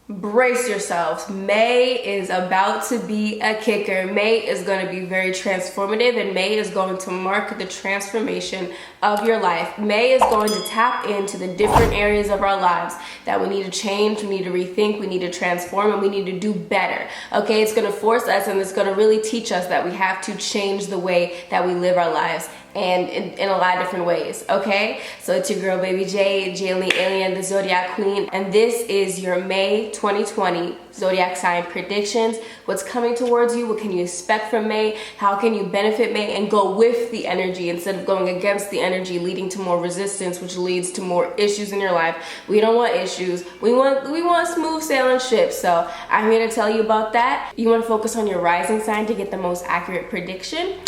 Brace yourselves. May is about to be a kicker. May is going to be very transformative, and May is going to mark the transformation of your life. May is going to tap into the different areas of our lives that we need to change, we need to rethink, we need to transform, and we need to do better. Okay, it's going to force us, and it's going to really teach us that we have to change the way that we live our lives, and in a lot of different ways. Okay, so it's your girl Baby J, Jaylee Alien, the Zodiac Queen, and this is your May 2020 Zodiac sign predictions. What's coming towards you? What can you expect from May? How can you benefit May and go with the energy instead of going against the energy, leading to more resistance, which leads to more issues in your life? We don't want issues. We want smooth sailing ships. So I'm here to tell you about that. You want to focus on your rising sign to get the most accurate prediction,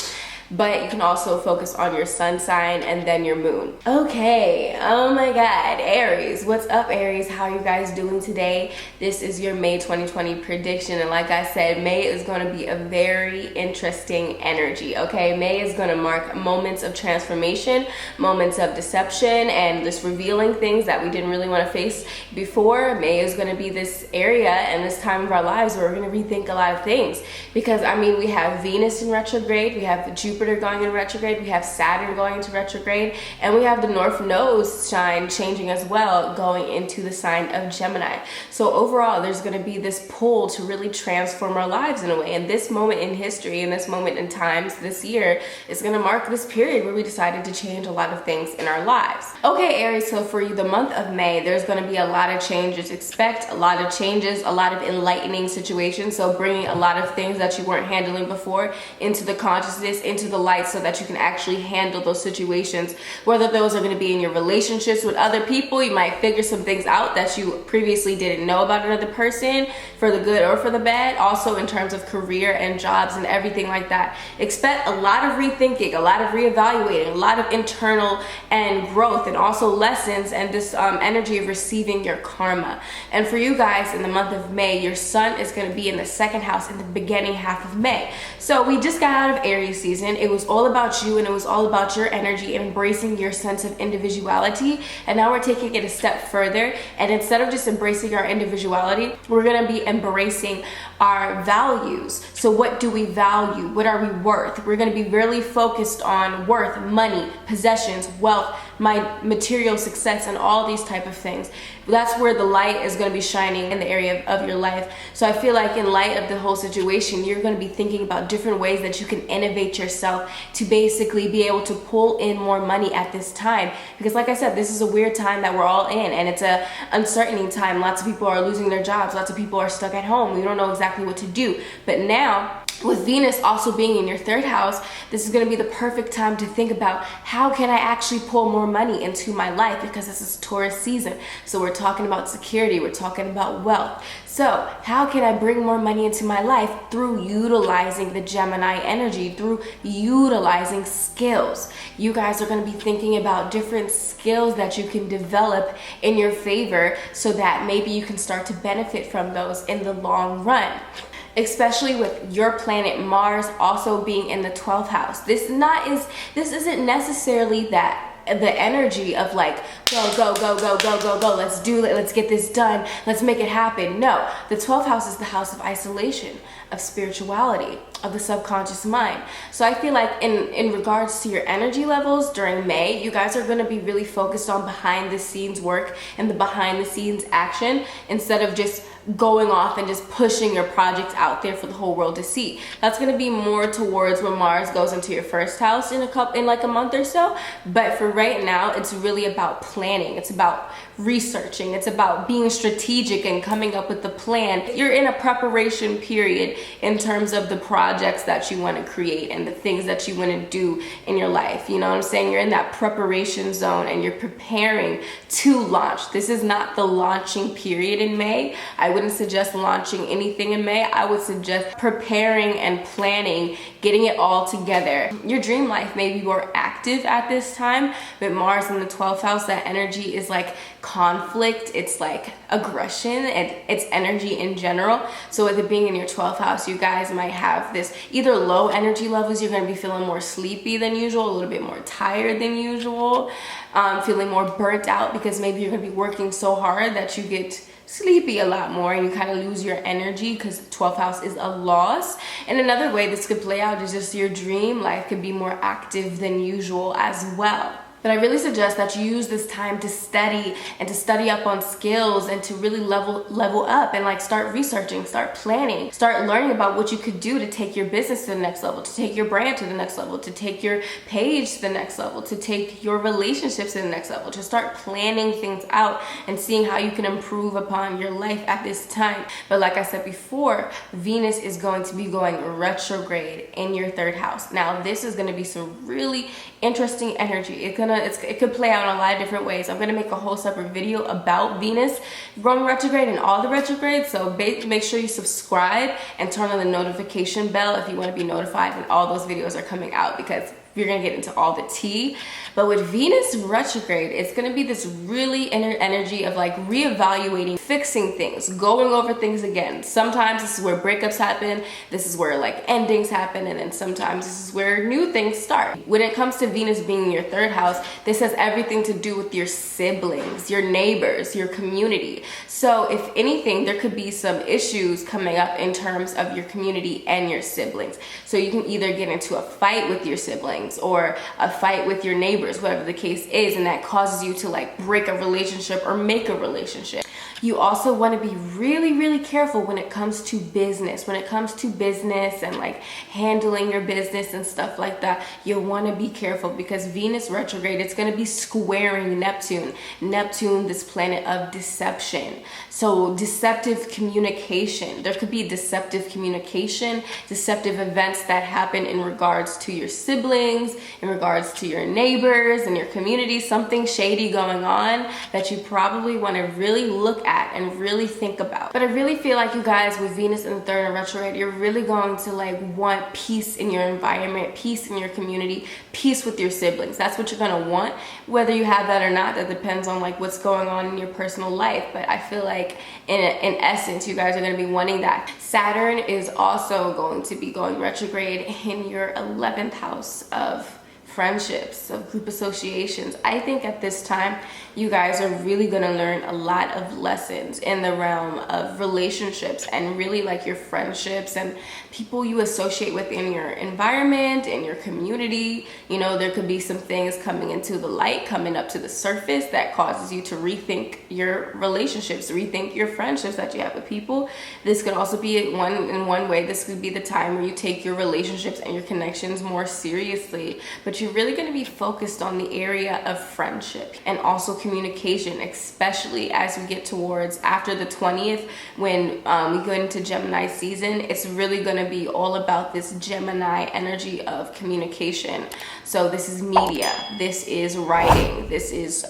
but you can also focus on your sun sign and then your moon. Okay, oh my God, Aries. What's up, Aries? How are you guys doing today? This is your May 2020 prediction, and like I said, May is going to be a very interesting energy, okay? May is going to mark moments of transformation, moments of deception, and just revealing things that we didn't really want to face before. May is going to be this area and this time of our lives where we're going to rethink a lot of things, because I mean, we have Venus in retrograde, we have Jupiter going in retrograde, we have Saturn going into retrograde, and we have the North Node sign changing as well, going into the sign of Gemini. So overall, there's going to be this pull to really transform our lives in a way. And this moment in history, and this moment in times this year, is going to mark this period where we decided to change a lot of things in our lives. Okay, Aries, so for you, the month of May, there's going to be a lot of changes. Expect a lot of changes, a lot of enlightening situations. So bringing a lot of things that you weren't handling before into the consciousness, into the light, so that you can actually handle those situations, whether those are going to be in your relationships with other people. You might figure some things out that you previously didn't know about another person, for the good or for the bad. Also in terms of career and jobs and everything like that. Expect a lot of rethinking, a lot of reevaluating, a lot of internal and growth, and also lessons, and this energy of receiving your karma. And for you guys, in the month of May, your sun is going to be in the second house in the beginning half of May. So we just got out of Aries season. It was all about you, and it was all about your energy, embracing your sense of individuality. And now we're taking it a step further, and instead of just embracing our individuality, we're going to be embracing our values. So what do we value? What are we worth? We're going to be really focused on worth, money, possessions, wealth, my material success, and all these type of things. That's where the light is going to be shining in the area of your life. So I feel like in light of the whole situation, you're going to be thinking about different ways that you can innovate yourself to basically be able to pull in more money at this time. Because like I said, this is a weird time that we're all in, and it's a uncertainty time. Lots of people are losing their jobs. Lots of people are stuck at home. We don't know exactly what to do. But now, with Venus also being in your third house, this is going to be the perfect time to think about, how can I actually pull more money into my life? Because this is Taurus season. So we're talking about security, we're talking about wealth. So how can I bring more money into my life? Through utilizing the Gemini energy, through utilizing skills. You guys are going to be thinking about different skills that you can develop in your favor, so that maybe you can start to benefit from those in the long run. Especially with your planet Mars also being in the 12th house. This isn't necessarily that the energy of like, go, let's do it, let's get this done, let's make it happen. No, the 12th house is the house of isolation, of spirituality, of the subconscious mind. So I feel like in regards to your energy levels during May, you guys are going to be really focused on behind the scenes work and the behind the scenes action, instead of just going off and just pushing your projects out there for the whole world to see. That's going to be more towards when Mars goes into your first house in like a month or so. But for right now, it's really about planning. It's about researching. It's about being strategic and coming up with the plan. You're in a preparation period in terms of the projects that you want to create and the things that you want to do in your life. You know what I'm saying? You're in that preparation zone, and you're preparing to launch. This is not the launching period in May. I wouldn't suggest launching anything in May. I would suggest preparing and planning, getting it all together. Your dream life may be more active at this time, but Mars in the 12th house, that energy is like conflict, it's like aggression, and it's energy in general. So with it being in your 12th house, you guys might have this either low energy levels, you're going to be feeling more sleepy than usual, a little bit more tired than usual, feeling more burnt out because maybe you're going to be working so hard that you get sleepy a lot more, and you kind of lose your energy because 12th house is a loss. And another way this could play out is just your dream life could be more active than usual as well. But I really suggest that you use this time to study and to study up on skills and to really level up and like start researching, start planning, start learning about what you could do to take your business to the next level, to take your brand to the next level, to take your page to the next level, to take your relationships to the next level, to start planning things out and seeing how you can improve upon your life at this time. But like I said before, Venus is going to be going retrograde in your 3rd house. Now this is going to be some really interesting energy. It could play out in a lot of different ways. I'm gonna make a whole separate video about Venus going retrograde and all the retrogrades. So make sure you subscribe and turn on the notification bell if you want to be notified when all those videos are coming out, because you're gonna get into all the tea. But with Venus retrograde, it's gonna be this really inner energy of like reevaluating, fixing things, going over things again. Sometimes this is where breakups happen, this is where like endings happen, and then sometimes this is where new things start. When it comes to Venus being in your 3rd house, this has everything to do with your siblings, your neighbors, your community. So if anything, there could be some issues coming up in terms of your community and your siblings. So you can either get into a fight with your siblings or a fight with your neighbors, whatever the case is, and that causes you to like break a relationship or make a relationship. You also want to be really, really careful when it comes to business. When it comes to business and like handling your business and stuff like that, you'll want to be careful because Venus retrograde, it's going to be squaring Neptune. Neptune, this planet of deception. So deceptive communication. There could be deceptive communication, deceptive events that happen in regards to your siblings, in regards to your neighbors and your community, something shady going on that you probably want to really look at and really think about. But I really feel like you guys with Venus in the 3rd and retrograde, you're really going to like want peace in your environment, peace in your community, peace with your siblings. That's what you're going to want. Whether you have that or not, that depends on like what's going on in your personal life. But I feel like in essence, you guys are going to be wanting that. Saturn is also going to be going retrograde in your 11th house of friendships, of group associations. I think at this time, you guys are really going to learn a lot of lessons in the realm of relationships and really like your friendships and people you associate with in your environment, in your community. You know, there could be some things coming into the light, coming up to the surface that causes you to rethink your relationships, rethink your friendships that you have with people. This could also be in one way, this could be the time where you take your relationships and your connections more seriously, but you're really going to be focused on the area of friendship and also communication, especially as we get towards after the 20th when we go into Gemini season. It's really going to be all about this Gemini energy of communication. So this is media, this is writing, this is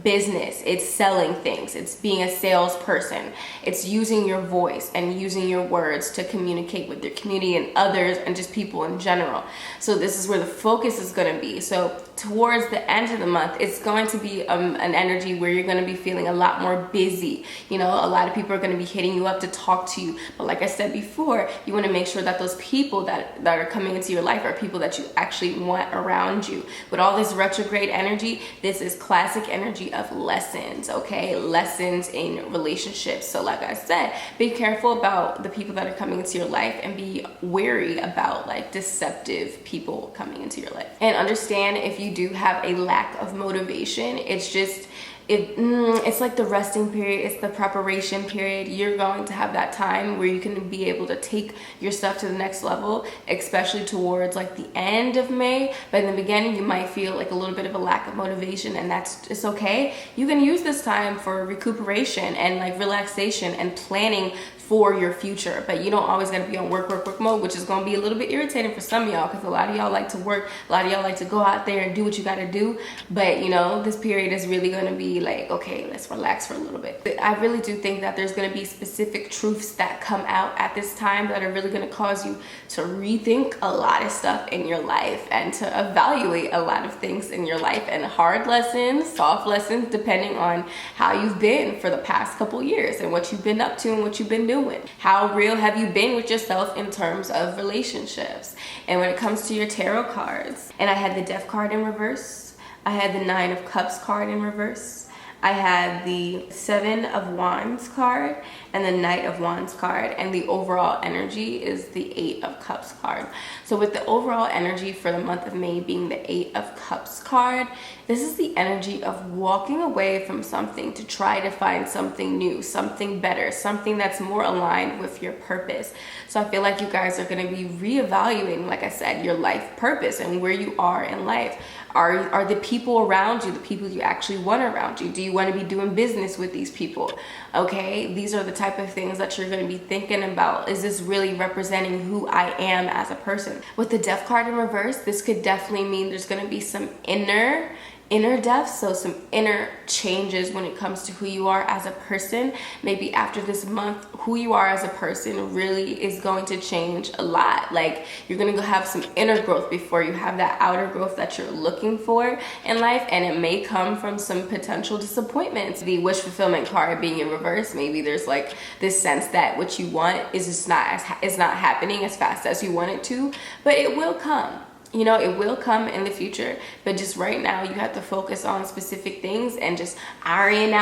business, it's selling things, it's being a salesperson, it's using your voice and using your words to communicate with your community and others and just people in general. So this is where the focus is going to be. So towards the end of the month, it's going to be an energy where you're going to be feeling a lot more busy. You know, a lot of people are going to be hitting you up to talk to you. But like I said before, you want to make sure that those people that are coming into your life are people that you actually want around you. With all this retrograde energy, this is classic energy of lessons, okay? Lessons in relationships. So like I said, be careful about the people that are coming into your life and be wary about like deceptive people coming into your life. And understand if you do have a lack of motivation, it's just it's like the resting period, it's the preparation period. You're going to have that time where you can be able to take your stuff to the next level, especially towards like the end of May. But in the beginning, you might feel like a little bit of a lack of motivation, and it's okay. You can use this time for recuperation and like relaxation and planning for your future. But you don't always gotta be on work mode, which is gonna be a little bit irritating for some of y'all, because a lot of y'all like to work, a lot of y'all like to go out there and do what you gotta do. But you know, this period is really gonna be like, okay, let's relax for a little bit. But I really do think that there's gonna be specific truths that come out at this time that are really gonna cause you to rethink a lot of stuff in your life and to evaluate a lot of things in your life, and hard lessons, soft lessons, depending on how you've been for the past couple years and what you've been up to and what you've been doing. How real have you been with yourself in terms of relationships? And when it comes to your tarot cards, and I had the Death card in reverse, I had the Nine of Cups card in reverse, I had the Seven of Wands card and the Knight of Wands card, and the overall energy is the Eight of Cups card. So with the overall energy for the month of May being the Eight of Cups card, this is the energy of walking away from something to try to find something new, something better, something that's more aligned with your purpose. So I feel like you guys are going to be reevaluating, like I said, your life purpose and where you are in life. Are the people around you the people you actually want around you? Do you want to be doing business with these people? Okay, these are the type of things that you're going to be thinking about. Is this really representing who I am as a person? With the Death card in reverse, this could definitely mean there's going to be some inner death, so some inner changes when it comes to who you are as a person. Maybe after this month, who you are as a person really is going to change a lot. Like, you're gonna go have some inner growth before you have that outer growth that you're looking for in life, and it may come from some potential disappointments. The wish fulfillment card being in reverse, maybe there's like this sense that what you want is just not happening as fast as you want it to, but it will come. You know, it will come in the future, but just right now you have to focus on specific things and just ironing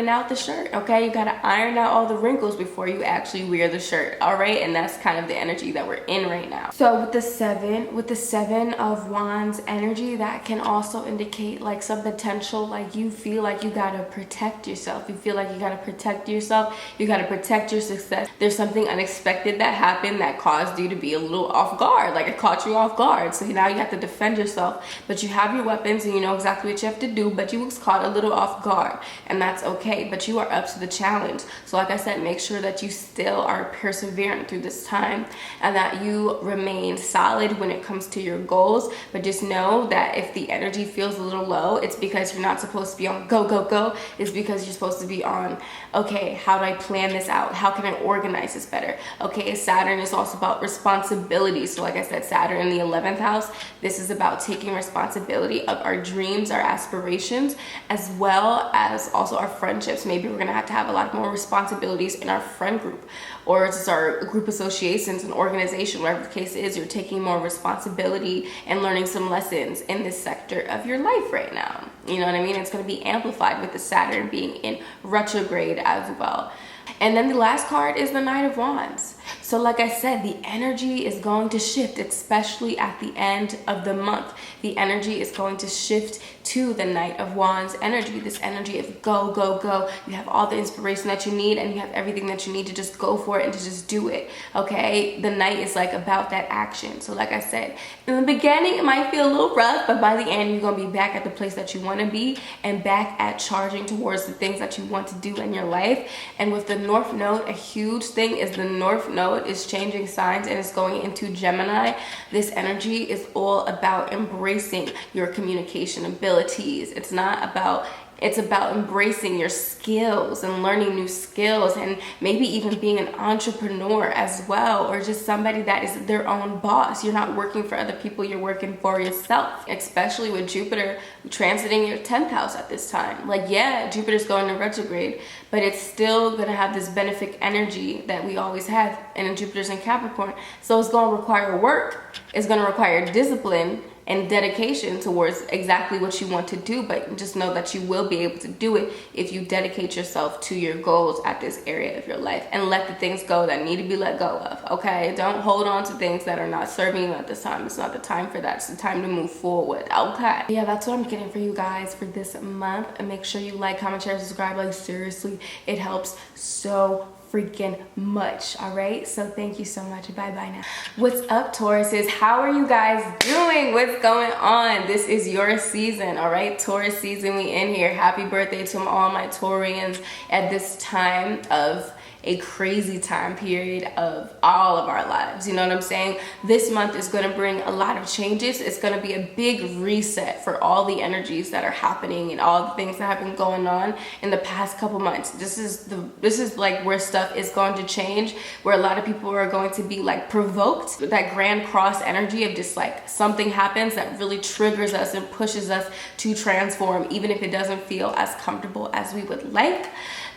out the shirt. Okay, you got to iron out all the wrinkles before you actually wear the shirt. All right, and that's kind of the energy that we're in right now. So with the seven of Wands energy, that can also indicate like some potential, like you feel like you got to protect yourself. You feel like you got to protect yourself. You got to protect your success. There's something unexpected that happened that caused you to be a little off guard, like it caught you off guard. So now you have to defend yourself, but you have your weapons and you know exactly what you have to do, but you was caught a little off guard, and that's okay, but you are up to the challenge. So like I said, make sure that you still are persevering through this time and that you remain solid when it comes to your goals. But just know that if the energy feels a little low, it's because you're not supposed to be on go, go, go. It's because you're supposed to be on, okay, how do I plan this out? How can I organize this better? Okay, Saturn is also about responsibility. So like I said, Saturn in the 11th house, this is about taking responsibility of our dreams, our aspirations, as well as also our friendships. Maybe we're gonna have to have a lot more responsibilities in our friend group, or it's our group associations and organization, whatever the case is. You're taking more responsibility and learning some lessons in this sector of your life right now. You know what I mean? It's gonna be amplified with the Saturn being in retrograde as well. And then the last card is the Knight of Wands. So like I said, the energy is going to shift, especially at the end of the month. The energy is going to shift to the Knight of Wands energy, this energy of go, go, go. You have all the inspiration that you need, and you have everything that you need to just go for it and to just do it, okay? The Knight is like about that action. So like I said, in the beginning, it might feel a little rough, but by the end, you're gonna be back at the place that you wanna be and back at charging towards the things that you want to do in your life. And with the North Node, a huge thing is the North Node is changing signs and it's going into Gemini. This energy is all about embracing your communication abilities. It's about embracing your skills and learning new skills, and maybe even being an entrepreneur as well, or just somebody that is their own boss. You're not working for other people, you're working for yourself, especially with Jupiter transiting your 10th house at this time. Like, yeah, Jupiter's going to retrograde, but it's still going to have this benefic energy that we always have, and Jupiter's in Capricorn. So it's going to require work. It's going to require discipline and dedication towards exactly what you want to do, but just know that you will be able to do it if you dedicate yourself to your goals at this area of your life and let the things go that need to be let go of, okay? Don't hold on to things that are not serving you at this time. It's not the time for that. It's the time to move forward, okay? Yeah, that's what I'm getting for you guys for this month. And make sure you like, comment, share, subscribe. Like, seriously, it helps so freaking much. All right, so thank you so much. Bye now. What's up, Tauruses? How are you guys doing? What's going on? This is your season. All right, Taurus season, we in here. Happy birthday to all my Taurians at this time of a crazy time period of all of our lives. You know what I'm saying? This month is going to bring a lot of changes. It's going to be a big reset for all the energies that are happening and all the things that have been going on in the past couple months. This is like where stuff is going to change, where a lot of people are going to be like provoked. That Grand Cross energy of just like something happens that really triggers us and pushes us to transform, even if it doesn't feel as comfortable as we would like.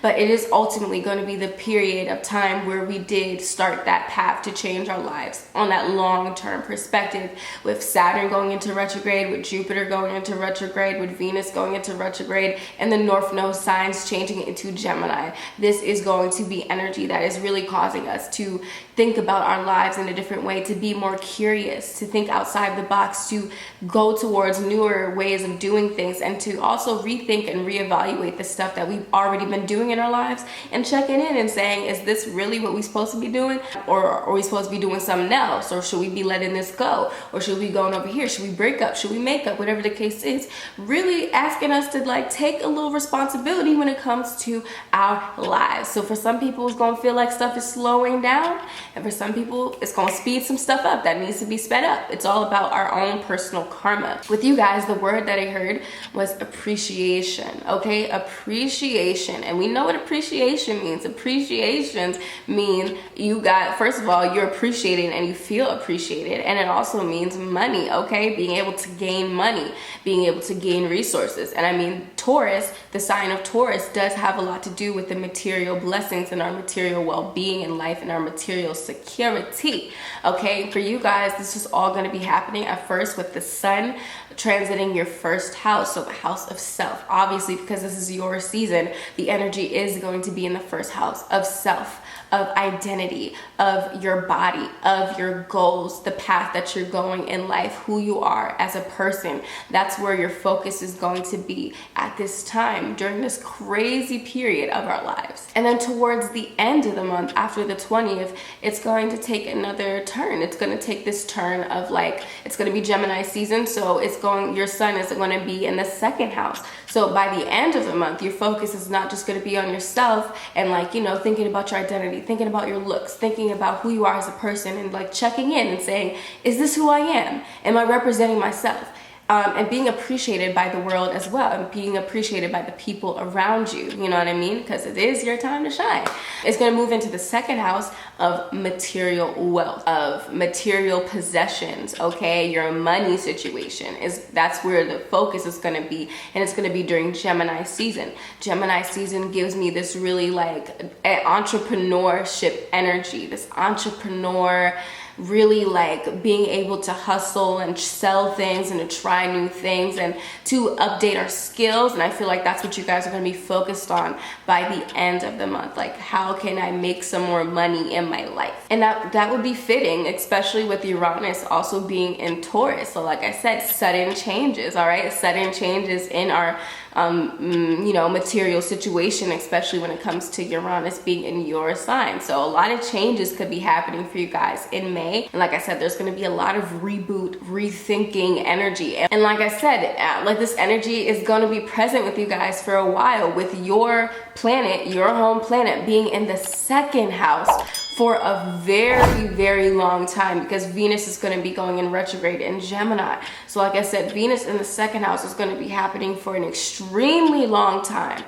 but it is ultimately going to be the period of time where we did start that path to change our lives on that long-term perspective, with Saturn going into retrograde, with Jupiter going into retrograde, with Venus going into retrograde, and the North Node signs changing into Gemini. This is going to be energy that is really causing us to think about our lives in a different way, to be more curious, to think outside the box, to go towards newer ways of doing things, and to also rethink and reevaluate the stuff that we've already been doing in our lives, and checking in and saying, is this really what we're supposed to be doing, or are we supposed to be doing something else, or should we be letting this go, or should we be going over here, should we break up, should we make up, whatever the case is. Really asking us to like take a little responsibility when it comes to our lives. So for some people, it's going to feel like stuff is slowing down, and for some people, it's going to speed some stuff up that needs to be sped up. It's all about our own personal karma. With you guys, the word that I heard was appreciation, okay? Appreciation. And we know what appreciation means. Appreciations mean you got, first of all, you're appreciated and you feel appreciated. And it also means money, okay? Being able to gain money, being able to gain resources. And I mean, Taurus, the sign of Taurus, does have a lot to do with the material blessings and our material well-being in life and our material security, okay? For you guys, this is all going to be happening at first with the sun transiting your first house, so the house of self. Obviously, because this is your season, the energy is going to be in the first house of self, of identity, of your body, of your goals, the path that you're going in life, who you are as a person. That's where your focus is going to be at this time during this crazy period of our lives. And then towards the end of the month, after the 20th, it's going to take another turn. It's going to take this turn of like, it's going to be Gemini season, so it's going, your sun is going to be in the second house. So by the end of the month, your focus is not just going to be on yourself and like, you know, thinking about your identity, thinking about your looks, thinking about who you are as a person, and like checking in and saying, is this who I am? Am I representing myself? And being appreciated by the world as well, and being appreciated by the people around you, you know what I mean? Because it is your time to shine. It's going to move into the second house of material wealth, of material possessions, okay? Your money situation, that's where the focus is going to be, and it's going to be during Gemini season. Gemini season gives me this really like entrepreneurship energy, this entrepreneur, really like being able to hustle and sell things and to try new things and to update our skills. And I feel like that's what you guys are going to be focused on by the end of the month. Like, how can I make some more money in my life? And that would be fitting, especially with Uranus also being in Taurus. So like I said, sudden changes, all right? Sudden changes in our you know, material situation, especially when it comes to Uranus being in your sign. So a lot of changes could be happening for you guys in May. And like I said, there's going to be a lot of reboot, rethinking energy. And like I said, like this energy is going to be present with you guys for a while, with your planet, your home planet, being in the second house for a very, very long time, because Venus is going to be going in retrograde in Gemini. So like I said, Venus in the second house is going to be happening for an extremely long time.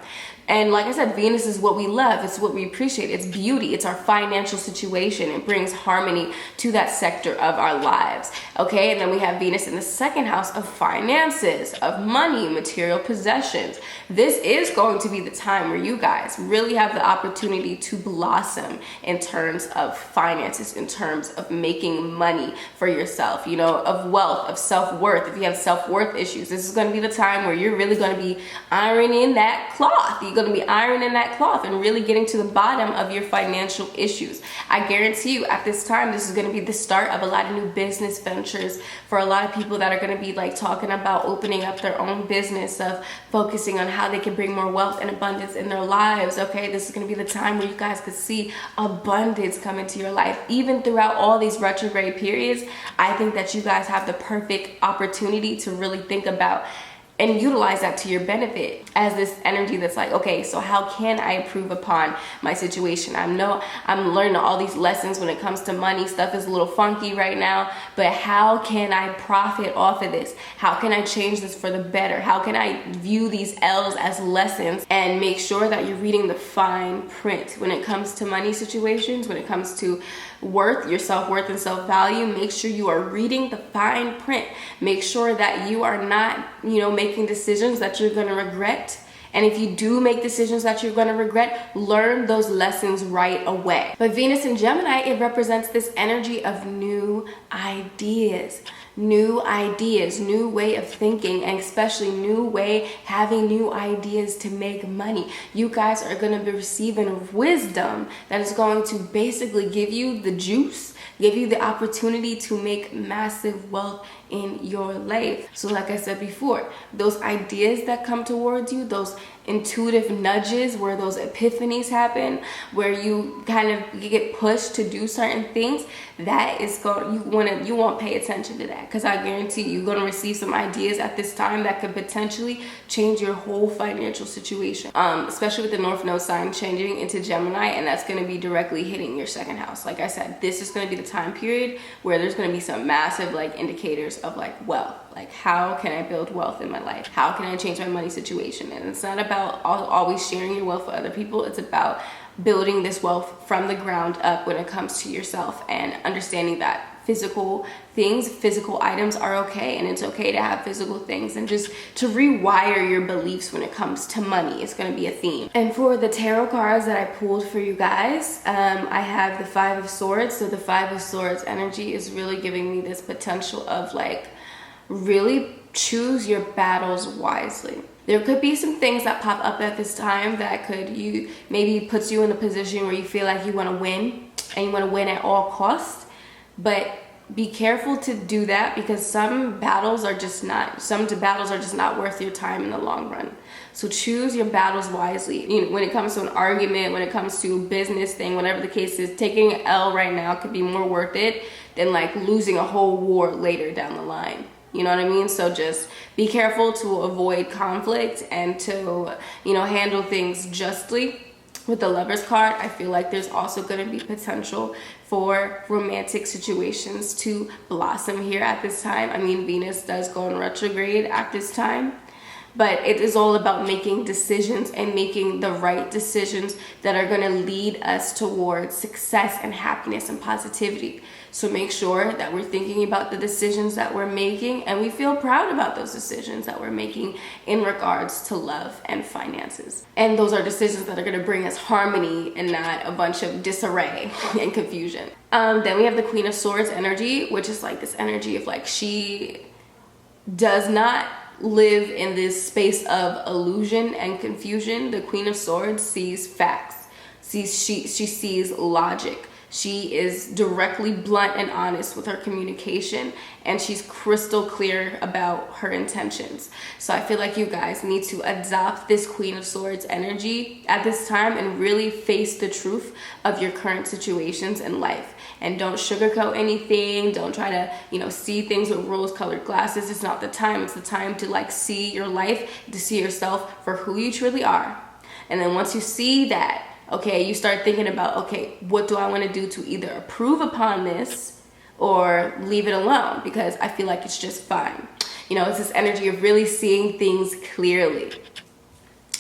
And like I said, Venus is what we love. It's what we appreciate. It's beauty. It's our financial situation. It brings harmony to that sector of our lives. Okay, and then we have Venus in the second house of finances, of money, material possessions. This is going to be the time where you guys really have the opportunity to blossom in terms of finances, in terms of making money for yourself, you know, of wealth, of self-worth. If you have self-worth issues, this is going to be the time where you're really going to be ironing that cloth. You're going to be ironing that cloth and really getting to the bottom of your financial issues. I guarantee you at this time, this is going to be the start of a lot of new business ventures for a lot of people that are going to be like talking about opening up their own business, of focusing on how they can bring more wealth and abundance in their lives. Okay, this is going to be the time where you guys could see abundance come into your life. Even throughout all these retrograde periods, I think that you guys have the perfect opportunity to really think about and utilize that to your benefit as this energy that's like, okay, so how can I improve upon my situation? I'm learning all these lessons when it comes to money. Stuff is a little funky right now, but how can I profit off of this? How can I change this for the better? How can I view these L's as lessons and make sure that you're reading the fine print when it comes to money situations, when it comes to worth, your self-worth and self-value? Make sure you are reading the fine print. Make sure that you are not, making decisions that you're going to regret And if you do make decisions that you're going to regret, learn those lessons right away. But Venus in Gemini, it represents this energy of new ideas, new way of thinking, and especially having new ideas to make money. You guys are going to be receiving wisdom that is going to basically give you the juice, give you the opportunity to make massive wealth in your life. So like I said before, those ideas that come towards you, those intuitive nudges, where those epiphanies happen, where you get pushed to do certain things, that is you won't pay attention to that, because I guarantee you're going to receive some ideas at this time that could potentially change your whole financial situation, especially with the North Node sign changing into Gemini, and that's going to be directly hitting your second house. Like I said, this is going to be the time period where there's going to be some massive indicators of wealth. How can I build wealth in my life? How can I change my money situation? And it's not about always sharing your wealth with other people. It's about building this wealth from the ground up when it comes to yourself, and understanding that physical items are okay, and it's okay to have physical things, and just to rewire your beliefs when it comes to money is going to be a theme. And for the tarot cards that I pulled for you guys, I have the Five of Swords. So the Five of Swords energy is really giving me this potential of really choose your battles wisely. There could be some things that pop up at this time that maybe puts you in a position where you feel like you want to win, and you want to win at all costs. But be careful to do that, because some battles are just not worth your time in the long run. So choose your battles wisely. When it comes to an argument, when it comes to a business thing, whatever the case is, taking an L right now could be more worth it than losing a whole war later down the line. You know what I mean? So just be careful to avoid conflict, and to, handle things justly. With the Lovers card, I feel like there's also going to be potential for romantic situations to blossom here at this time. I mean, Venus does go in retrograde at this time, but it is all about making decisions, and making the right decisions that are going to lead us towards success and happiness and positivity. So make sure that we're thinking about the decisions that we're making, and we feel proud about those decisions that we're making in regards to love and finances. And those are decisions that are going to bring us harmony, and not a bunch of disarray and confusion. Then we have the Queen of Swords energy, which is this energy of she does not live in this space of illusion and confusion. The Queen of Swords sees facts. She sees logic. She is directly blunt and honest with her communication, and she's crystal clear about her intentions. So I feel like you guys need to adopt this Queen of Swords energy at this time, and really face the truth of your current situations in life. And don't sugarcoat anything. Don't try to, see things with rose-colored glasses. It's not the time. It's the time to see your life, to see yourself for who you truly are. And then once you see that, okay, you start thinking about, okay, what do I want to do to either improve upon this or leave it alone, because I feel like it's just fine. It's this energy of really seeing things clearly.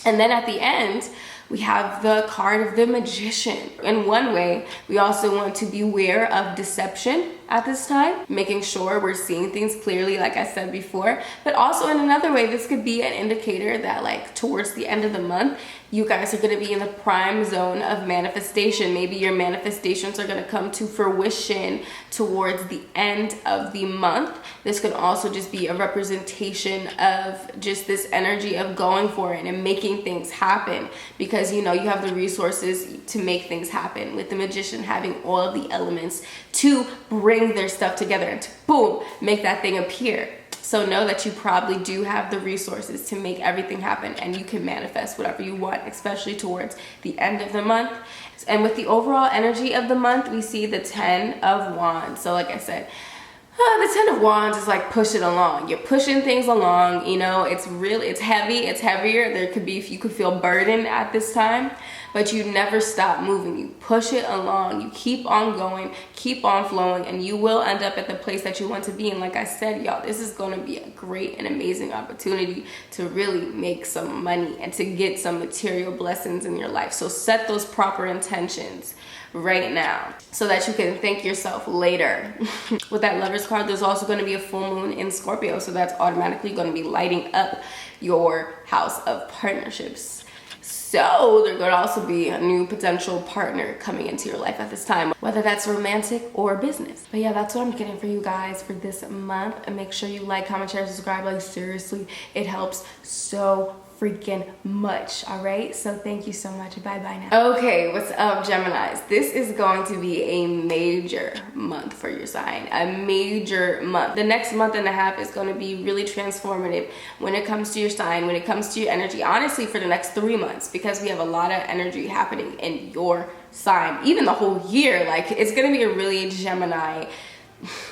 And then at the end, we have the card of the Magician. In one way, we also want to beware of deception at this time, making sure we're seeing things clearly, like I said before. But also in another way, this could be an indicator that towards the end of the month, you guys are going to be in the prime zone of manifestation. Maybe your manifestations are going to come to fruition towards the end of the month. This could also just be a representation of just this energy of going for it and making things happen, because you have the resources to make things happen, with the Magician having all of the elements to bring their stuff together and to boom, make that thing appear. So know that you probably do have the resources to make everything happen, and you can manifest whatever you want, especially towards the end of the month. And with the overall energy of the month, we see the 10 of Wands. So like I said, the 10 of Wands is push it along. You're pushing things along, it's heavy, it's heavier. You could feel burden at this time, but you never stop moving. You push it along, you keep on going, keep on flowing, and you will end up at the place that you want to be. And like I said, y'all, this is going to be a great and amazing opportunity to really make some money and to get some material blessings in your life. So set those proper intentions. right now so that you can thank yourself later. With that Lovers card, there's also going to be a full moon in Scorpio, so that's automatically going to be lighting up your house of partnerships. So there could also be a new potential partner coming into your life at this time, whether that's romantic or business. But yeah, that's what I'm getting for you guys for this month. And make sure you like, comment, share, subscribe. Like, seriously, it helps so freaking much. All right, so thank you so much. Bye bye now. Okay, what's up, Geminis? This is going to be a major month for your sign. A major month. The next month and a half is going to be really transformative when it comes to your sign, when it comes to your energy. Honestly, for the next 3 months, because we have a lot of energy happening in your sign. Even the whole year, like, it's going to be a really Gemini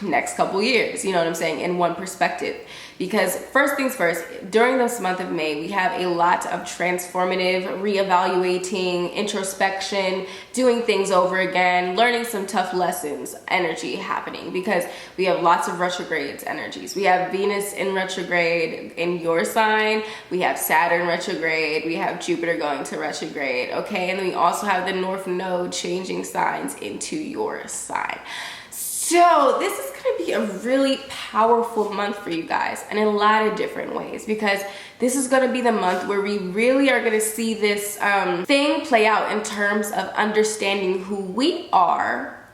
next couple years, you know what I'm saying, in one perspective. Because first things first, during this month of May, we have a lot of transformative, reevaluating, introspection, doing things over again, learning some tough lessons energy happening, because we have lots of retrogrades energies. We have Venus in retrograde in your sign, we have Saturn retrograde, we have Jupiter going to retrograde, okay? And then we also have the North Node changing signs into your sign. So this is going to be a really powerful month for you guys in a lot of different ways, because this is going to be the month where we really are going to see this thing play out in terms of understanding who we are,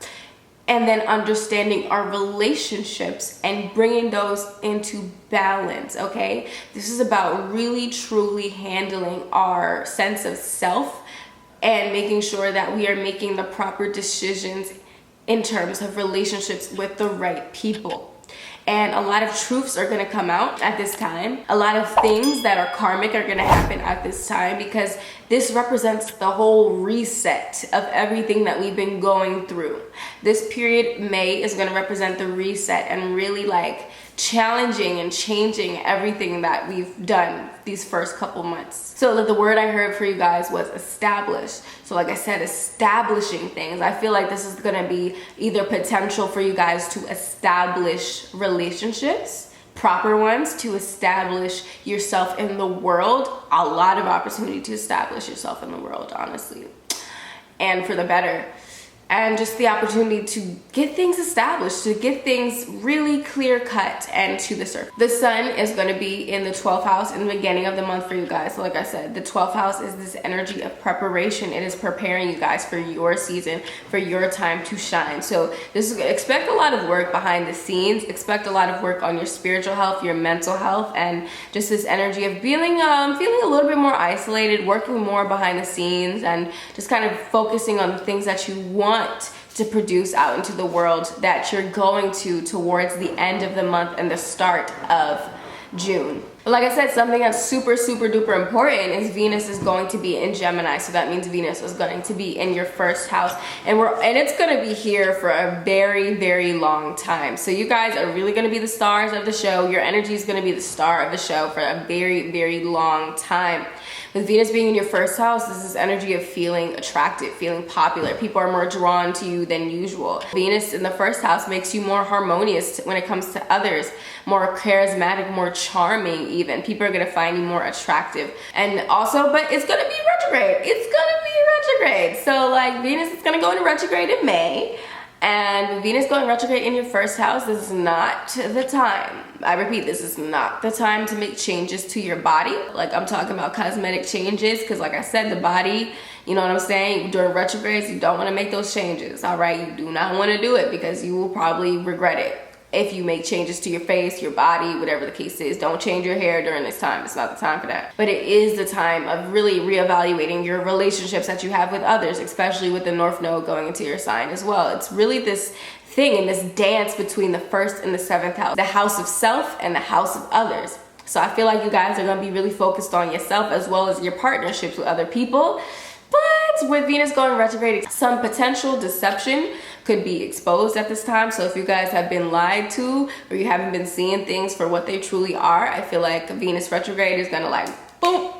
and then understanding our relationships and bringing those into balance, okay? This is about really truly handling our sense of self and making sure that we are making the proper decisions in terms of relationships with the right people. And a lot of truths are going to come out at this time. A lot of things that are karmic are going to happen at this time, because this represents the whole reset of everything that we've been going through. This period, May, is going to represent the reset and really like challenging and changing everything that we've done these first couple months. So the word I heard for you guys was establish. So like I said, establishing things. I feel like this is going to be either potential for you guys to establish relationships, proper ones, to establish yourself in the world. A lot of opportunity to establish yourself in the world, honestly, and for the better. And just the opportunity to get things established, to get things really clear cut and to the surface. The sun is going to be in the 12th house in the beginning of the month for you guys. So like I said, the 12th house is this energy of preparation. It is preparing you guys for your season, for your time to shine. So this is, expect a lot of work behind the scenes. Expect a lot of work on your spiritual health, your mental health, and just this energy of feeling a little bit more isolated, working more behind the scenes, and just kind of focusing on the things that you want to produce out into the world, that you're going to towards the end of the month and the start of June. But like I said, something that's super, super duper important is Venus is going to be in Gemini. So that means Venus is going to be in your first house, and it's going to be here for a very, very long time. So you guys are really going to be the stars of the show. Your energy is going to be the star of the show for a very, very long time. With Venus being in your first house, this is energy of feeling attractive, feeling popular. People are more drawn to you than usual. Venus in the first house makes you more harmonious when it comes to others, more charismatic, more charming even. People are going to find you more attractive. And also, but it's going to be retrograde. It's going to be retrograde. So like Venus is going to go into retrograde in May. And with Venus going retrograde in your first house, this is not the time. I repeat, this is not the time to make changes to your body. Like, I'm talking about cosmetic changes, because like I said, the body, you know what I'm saying? During retrogrades, you don't want to make those changes, all right? You do not want to do it, because you will probably regret it. If you make changes to your face, your body, whatever the case is, don't change your hair during this time. It's not the time for that. But it is the time of really reevaluating your relationships that you have with others, especially with the North Node going into your sign as well. It's really this thing and this dance between the first and the 7th house, the house of self and the house of others. So I feel like you guys are going to be really focused on yourself as well as your partnerships with other people. But with Venus going retrograde, some potential deception could be exposed at this time. So if you guys have been lied to, or you haven't been seeing things for what they truly are, I feel like Venus retrograde is gonna like, boom,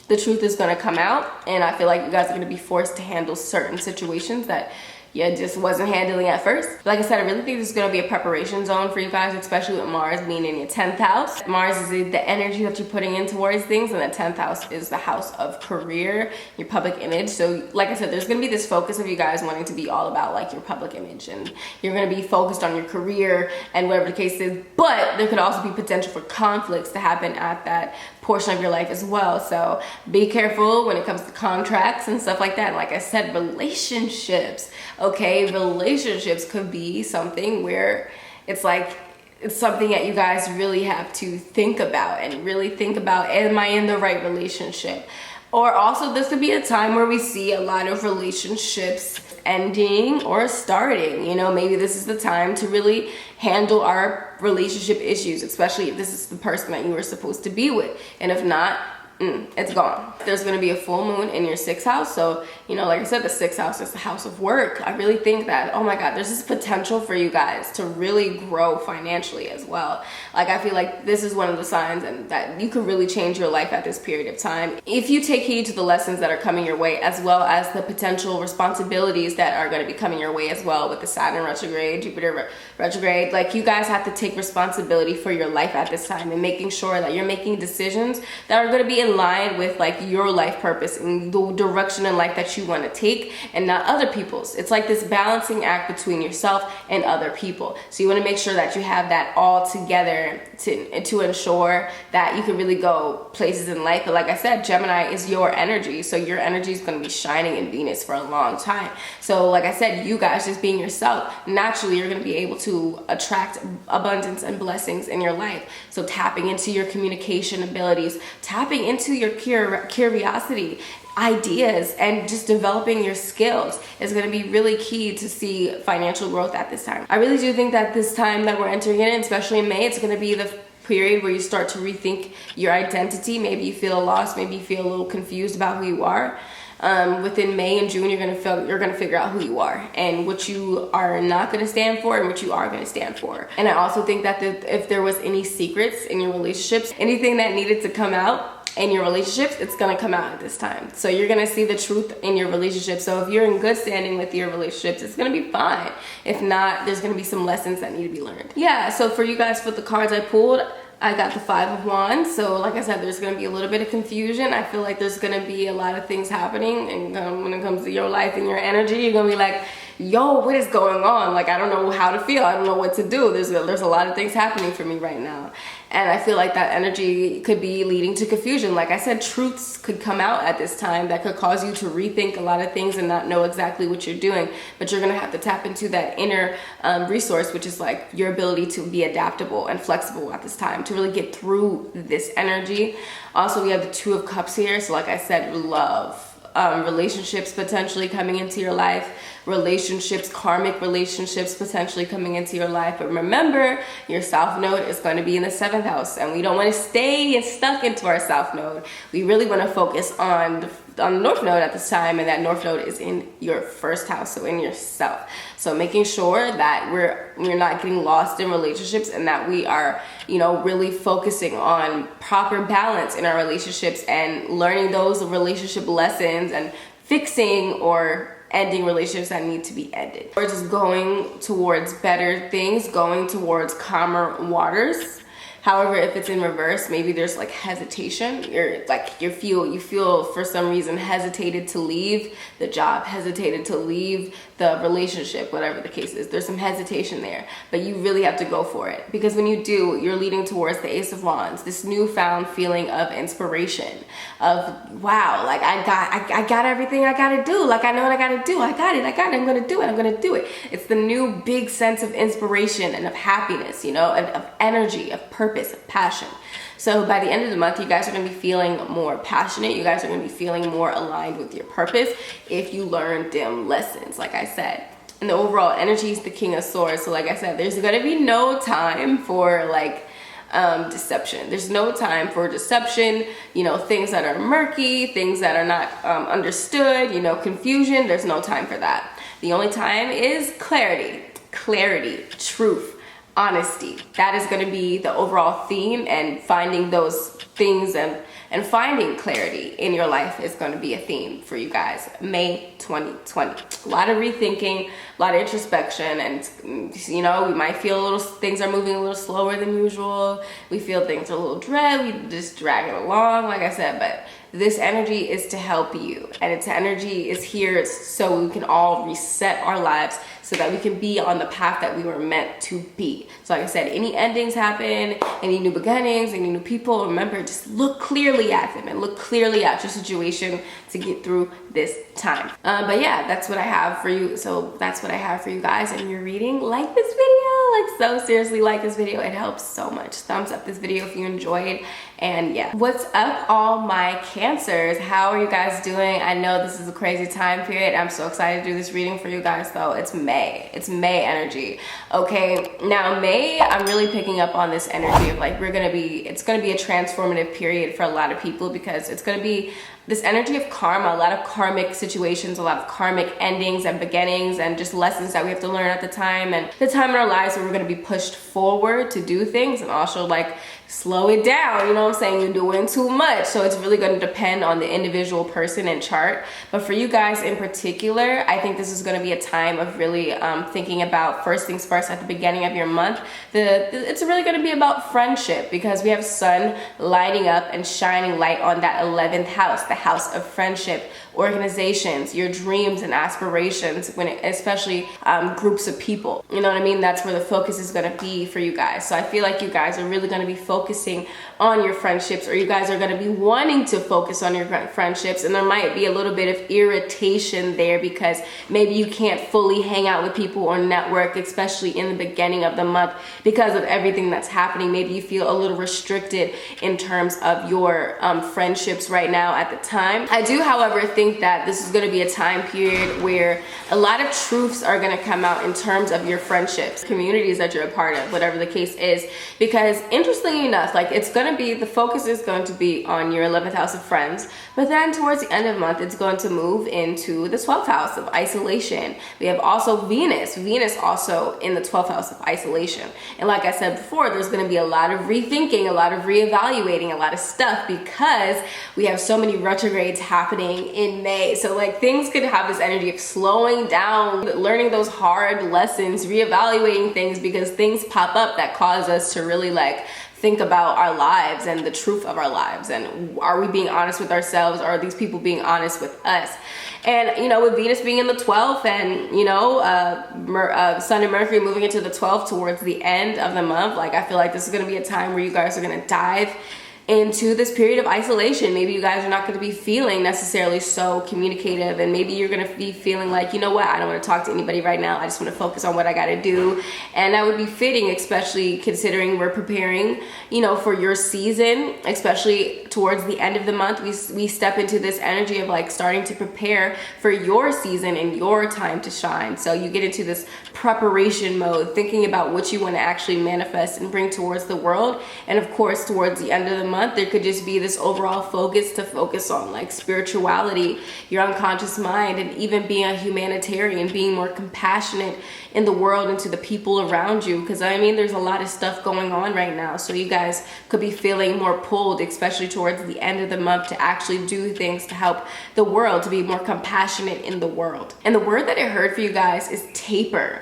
the truth is gonna come out. And I feel like you guys are gonna be forced to handle certain situations that you just wasn't handling at first. Like I said, I really think this is going to be a preparation zone for you guys, especially with Mars being in your 10th house. Mars is the energy that you're putting in towards things, and the 10th house is the house of career, your public image. So like I said, there's going to be this focus of you guys wanting to be all about like your public image, and you're going to be focused on your career and whatever the case is. But there could also be potential for conflicts to happen at that portion of your life as well. So be careful when it comes to contracts and stuff like that. And like I said, relationships, okay, relationships could be something where it's like, it's something that you guys really have to think about and really think about, am I in the right relationship? Or also this could be a time where we see a lot of relationships ending or starting. You know, maybe this is the time to really handle our relationship issues, especially if this is the person that you were supposed to be with. And if not, it's gone. There's going to be a full moon in your 6th house. So, you know, like I said, the 6th house is the house of work. I really think that, oh my God, there's this potential for you guys to really grow financially as well. Like, I feel like this is one of the signs and that you could really change your life at this period of time if you take heed to the lessons that are coming your way, as well as the potential responsibilities that are going to be coming your way as well with the Saturn retrograde, Jupiter retrograde. Like, you guys have to take responsibility for your life at this time and making sure that you're making decisions that are going to be in line with like your life purpose and the direction in life that you want to take, and not other people's. It's like this balancing act between yourself and other people. So you want to make sure that you have that all together to ensure that you can really go places in life. But like I said, Gemini is your energy, so your energy is going to be shining in Venus for a long time. So like I said, you guys just being yourself, naturally you're going to be able to attract abundance and blessings in your life. So tapping into your communication abilities, tapping into your curiosity, ideas, and just developing your skills is going to be really key to see financial growth at this time. I really do think that this time that we're entering in, especially in May, it's going to be the period where you start to rethink your identity. Maybe you feel lost, maybe you feel a little confused about who you are. Within May and June, you're gonna figure out who you are and what you are not gonna stand for and what you are gonna stand for. And I also think that if there was any secrets in your relationships, anything that needed to come out in your relationships, it's gonna come out at this time. So you're gonna see the truth in your relationship. So if you're in good standing with your relationships, it's gonna be fine. If not, there's gonna be some lessons that need to be learned. Yeah, so for you guys, for the cards I pulled, I got the 5 of Wands. So like I said, there's going to be a little bit of confusion. I feel like there's going to be a lot of things happening, and when it comes to your life and your energy, you're going to be like, yo, what is going on? Like, I don't know how to feel. I don't know what to do. There's a lot of things happening for me right now. And I feel like that energy could be leading to confusion. Like I said, truths could come out at this time that could cause you to rethink a lot of things and not know exactly what you're doing. But you're going to have to tap into that inner resource, which is like your ability to be adaptable and flexible at this time to really get through this energy. Also, we have the 2 of Cups here. So like I said, love. Relationships potentially coming into your life, relationships, karmic relationships potentially coming into your life. But remember, your South Node is going to be in the 7th house, and we don't want to stay stuck into our South Node. We really want to focus on the North Node at this time, and that North Node is in your 1st house, so in yourself. So making sure that we're not getting lost in relationships, and that we are, you know, really focusing on proper balance in our relationships and learning those relationship lessons and fixing or ending relationships that need to be ended. Or just going towards better things, going towards calmer waters. However, if it's in reverse, maybe there's like hesitation. You feel for some reason hesitated to leave the job, hesitated to leave the relationship, whatever the case is. There's some hesitation there, but you really have to go for it, because when you do, you're leading towards the Ace of Wands, this newfound feeling of inspiration, of wow, like I got everything I gotta do. Like I know what I gotta do. I got it. I'm gonna do it. It's the new big sense of inspiration and of happiness, you know, and of energy, of purpose, of passion. So by the end of the month, you guys are going to be feeling more passionate. You guys are going to be feeling more aligned with your purpose if you learn them lessons, like I said. And the overall energy is the King of Swords. So like I said, there's going to be no time for like deception. There's no time for deception, you know, things that are murky, things that are not understood, you know, confusion. There's no time for that. The only time is clarity, truth, honesty. That is going to be the overall theme, and finding those things and and finding clarity in your life is going to be a theme for you guys. May 2020. A lot of rethinking, a lot of introspection, and you know, we might feel things are moving a little slower than usual. We feel things are a little dread. We just drag it along, like I said, but this energy is to help you, and its energy is here so we can all reset our lives so that we can be on the path that we were meant to be. So like I said, any endings happen, any new beginnings, any new people, remember, just look clearly at them and look clearly at your situation to get through this time. But yeah, that's what I have for you. So that's what I have for you guys in your reading. Like this video, like so seriously, like this video. It helps so much. Thumbs up this video if you enjoyed. And yeah, what's up all my Cancers? How are you guys doing? I know this is a crazy time period. I'm so excited to do this reading for you guys though. It's May. It's May energy. Okay, now May, I'm really picking up on this energy of like it's gonna be a transformative period for a lot of people, because it's gonna be this energy of karma, a lot of karmic situations, a lot of karmic endings and beginnings, and just lessons that we have to learn at the time, and the time in our lives where we're going to be pushed forward to do things, and also like slow it down, you know what I'm saying? You're doing too much. So it's really going to depend on the individual person and chart. But for you guys in particular, I think this is going to be a time of really thinking about, first things first, at the beginning of your month, it's really going to be about friendship, because we have Sun lighting up and shining light on that 11th house, the house of friendship, organizations, your dreams and aspirations, especially groups of people. You know what I mean? That's where the focus is going to be for you guys. So I feel like you guys are really going to be focusing on your friendships, or you guys are going to be wanting to focus on your friendships, and there might be a little bit of irritation there because maybe you can't fully hang out with people or network, especially in the beginning of the month, because of everything that's happening. Maybe you feel a little restricted in terms of your friendships right now at the time. I do, however, think that this is going to be a time period where a lot of truths are going to come out in terms of your friendships, communities that you're a part of, whatever the case is, because interestingly enough, like the focus is going to be on your 11th house of friends, but then towards the end of the month, it's going to move into the 12th house of isolation. We have also Venus also in the 12th house of isolation. And like I said before, there's going to be a lot of rethinking, a lot of reevaluating, a lot of stuff, because we have so many retrogrades happening in May. So like things could have this energy of slowing down, learning those hard lessons, reevaluating things, because things pop up that cause us to really like think about our lives and the truth of our lives, and are we being honest with ourselves, or are these people being honest with us? And you know, with Venus being in the 12th, and you know, Sun and Mercury moving into the 12th towards the end of the month, like I feel like this is going to be a time where you guys are going to dive into this period of isolation. Maybe you guys are not going to be feeling necessarily so communicative, and maybe you're going to be feeling like, you know what, I don't want to talk to anybody right now, I just want to focus on what I got to do. And that would be fitting, especially considering we're preparing, you know, for your season, especially towards the end of the month. We step into this energy of like starting to prepare for your season and your time to shine. So you get into this preparation mode, thinking about what you want to actually manifest and bring towards the world. And of course, towards the end of the month, there could just be this overall focus on like spirituality, your unconscious mind, and even being a humanitarian, being more compassionate in the world and to the people around you. Because I mean, there's a lot of stuff going on right now, so you guys could be feeling more pulled, especially towards the end of the month, to actually do things to help the world, to be more compassionate in the world. And the word that I heard for you guys is taper.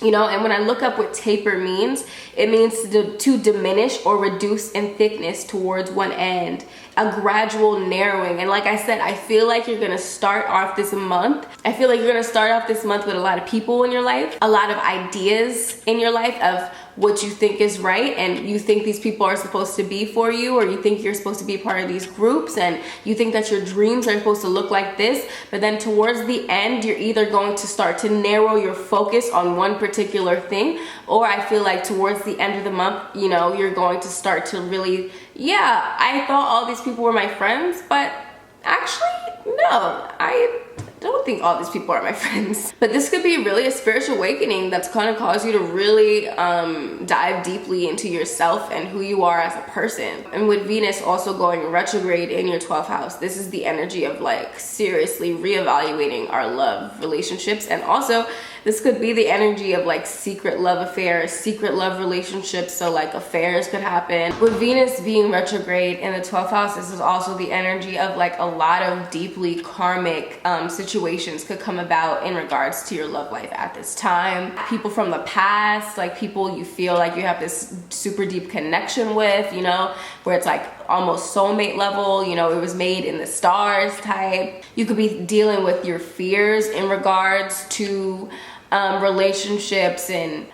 You know, and when I look up what taper means, it means to diminish or reduce in thickness towards one end, a gradual narrowing. And like I said, I feel like you're gonna start off this month. With a lot of people in your life, a lot of ideas in your life of what you think is right, and you think these people are supposed to be for you, or you think you're supposed to be part of these groups, and you think that your dreams are supposed to look like this. But then towards the end, you're either going to start to narrow your focus on one particular thing, or I feel like towards the end of the month, you know, you're going to start to really, yeah, I thought all these people were my friends, but actually, no, I don't think all these people are my friends. But this could be really a spiritual awakening that's going to cause you to really dive deeply into yourself and who you are as a person. And with Venus also going retrograde in your 12th house, this is the energy of like seriously reevaluating our love relationships, and also This could be the energy of like secret love affairs, secret love relationships. So like affairs could happen. With Venus being retrograde in the 12th house, this is also the energy of like a lot of deeply karmic situations could come about in regards to your love life at this time. People from the past, like people you feel like you have this super deep connection with, you know, where it's like almost soulmate level, you know, it was made in the stars type. You could be dealing with your fears in regards to relationships, and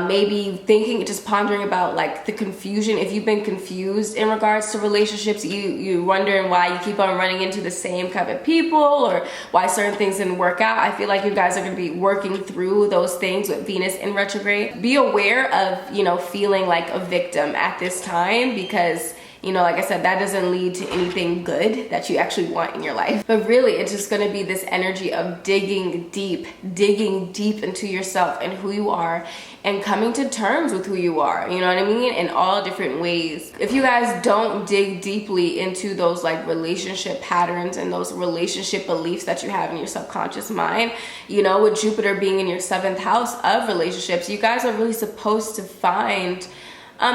maybe just pondering about like the confusion. If you've been confused in regards to relationships, you wondering why you keep on running into the same kind of people, or why certain things didn't work out. I feel like you guys are going to be working through those things with Venus in retrograde. Be aware of, you know, feeling like a victim at this time, because you know, like I said, that doesn't lead to anything good that you actually want in your life. But really, it's just gonna be this energy of digging deep into yourself and who you are, and coming to terms with who you are, you know what I mean? In all different ways. If you guys don't dig deeply into those like relationship patterns and those relationship beliefs that you have in your subconscious mind, you know, with Jupiter being in your 7th house of relationships, you guys are really supposed to find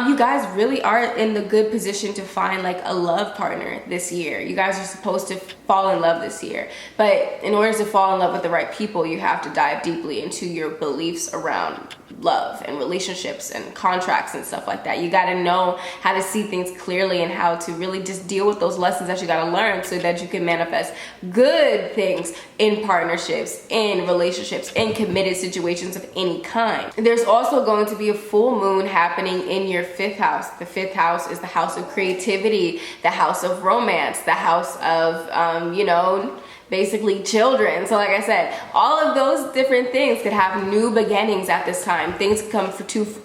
you guys really are in the good position to find like a love partner this year. You guys are supposed to fall in love this year. But in order to fall in love with the right people, you have to dive deeply into your beliefs around love and relationships and contracts and stuff like that. You got to know how to see things clearly and how to really just deal with those lessons that you got to learn, so that you can manifest good things in partnerships, in relationships, in committed situations of any kind. There's also going to be a full moon happening in your 5th house. The 5th house is the house of creativity, the house of romance, the house of, you know, basically children. So like I said, all of those different things could have new beginnings at this time. Things come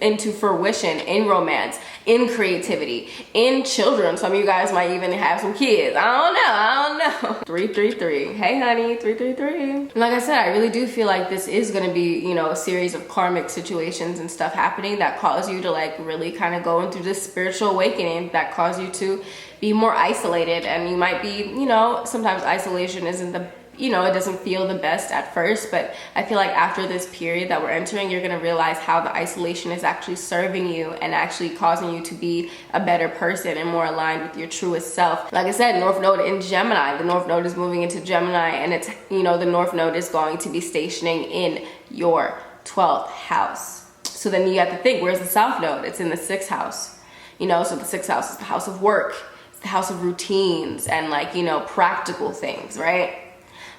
into fruition in romance, in creativity, in children. Some of you guys might even have some kids. I don't know. 333. Hey honey, 333. And like I said, I really do feel like this is gonna be, you know, a series of karmic situations and stuff happening that cause you to like really kind of go into this spiritual awakening, that cause you to be more isolated. And you might be, you know, sometimes isolation isn't the, you know, it doesn't feel the best at first, but I feel like after this period that we're entering, you're gonna realize how the isolation is actually serving you and actually causing you to be a better person and more aligned with your truest self. Like I said, North Node in Gemini, the North Node is moving into Gemini, and it's, you know, the North Node is going to be stationing in your 12th house. So then you have to think, where's the South Node? It's in the 6th house, you know, so the 6th house is the house of work, the house of routines and like, you know, practical things, right?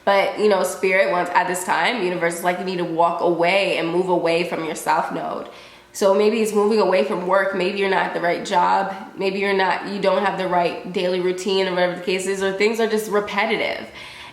But, you know, spirit wants, at this time, universe is like, you need to walk away and move away from your South Node. So maybe it's moving away from work. Maybe you're not at the right job. Maybe you don't have the right daily routine, or whatever the case is, or things are just repetitive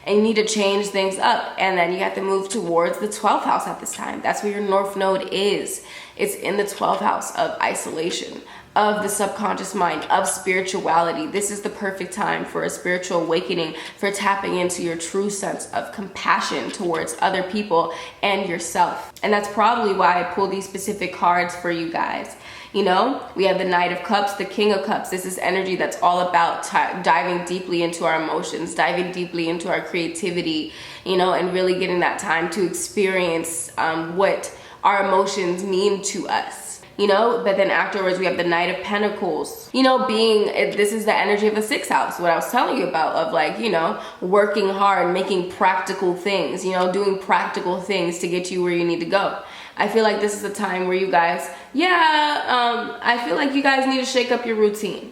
and you need to change things up. And then you have to move towards the 12th house at this time. That's where your North Node is. It's in the 12th house of isolation, of the subconscious mind, of spirituality. This is the perfect time for a spiritual awakening, for tapping into your true sense of compassion towards other people and yourself. And that's probably why I pull these specific cards for you guys. You know, we have the Knight of Cups, the King of Cups. This is energy that's all about diving deeply into our emotions, diving deeply into our creativity, you know, and really getting that time to experience what our emotions mean to us. You know, but then afterwards we have the Knight of Pentacles, you know, this is the energy of the 6th house, what I was telling you about, of like, you know, working hard, making practical things, you know, doing practical things to get you where you need to go. I feel like this is a time where you guys, I feel like you guys need to shake up your routine.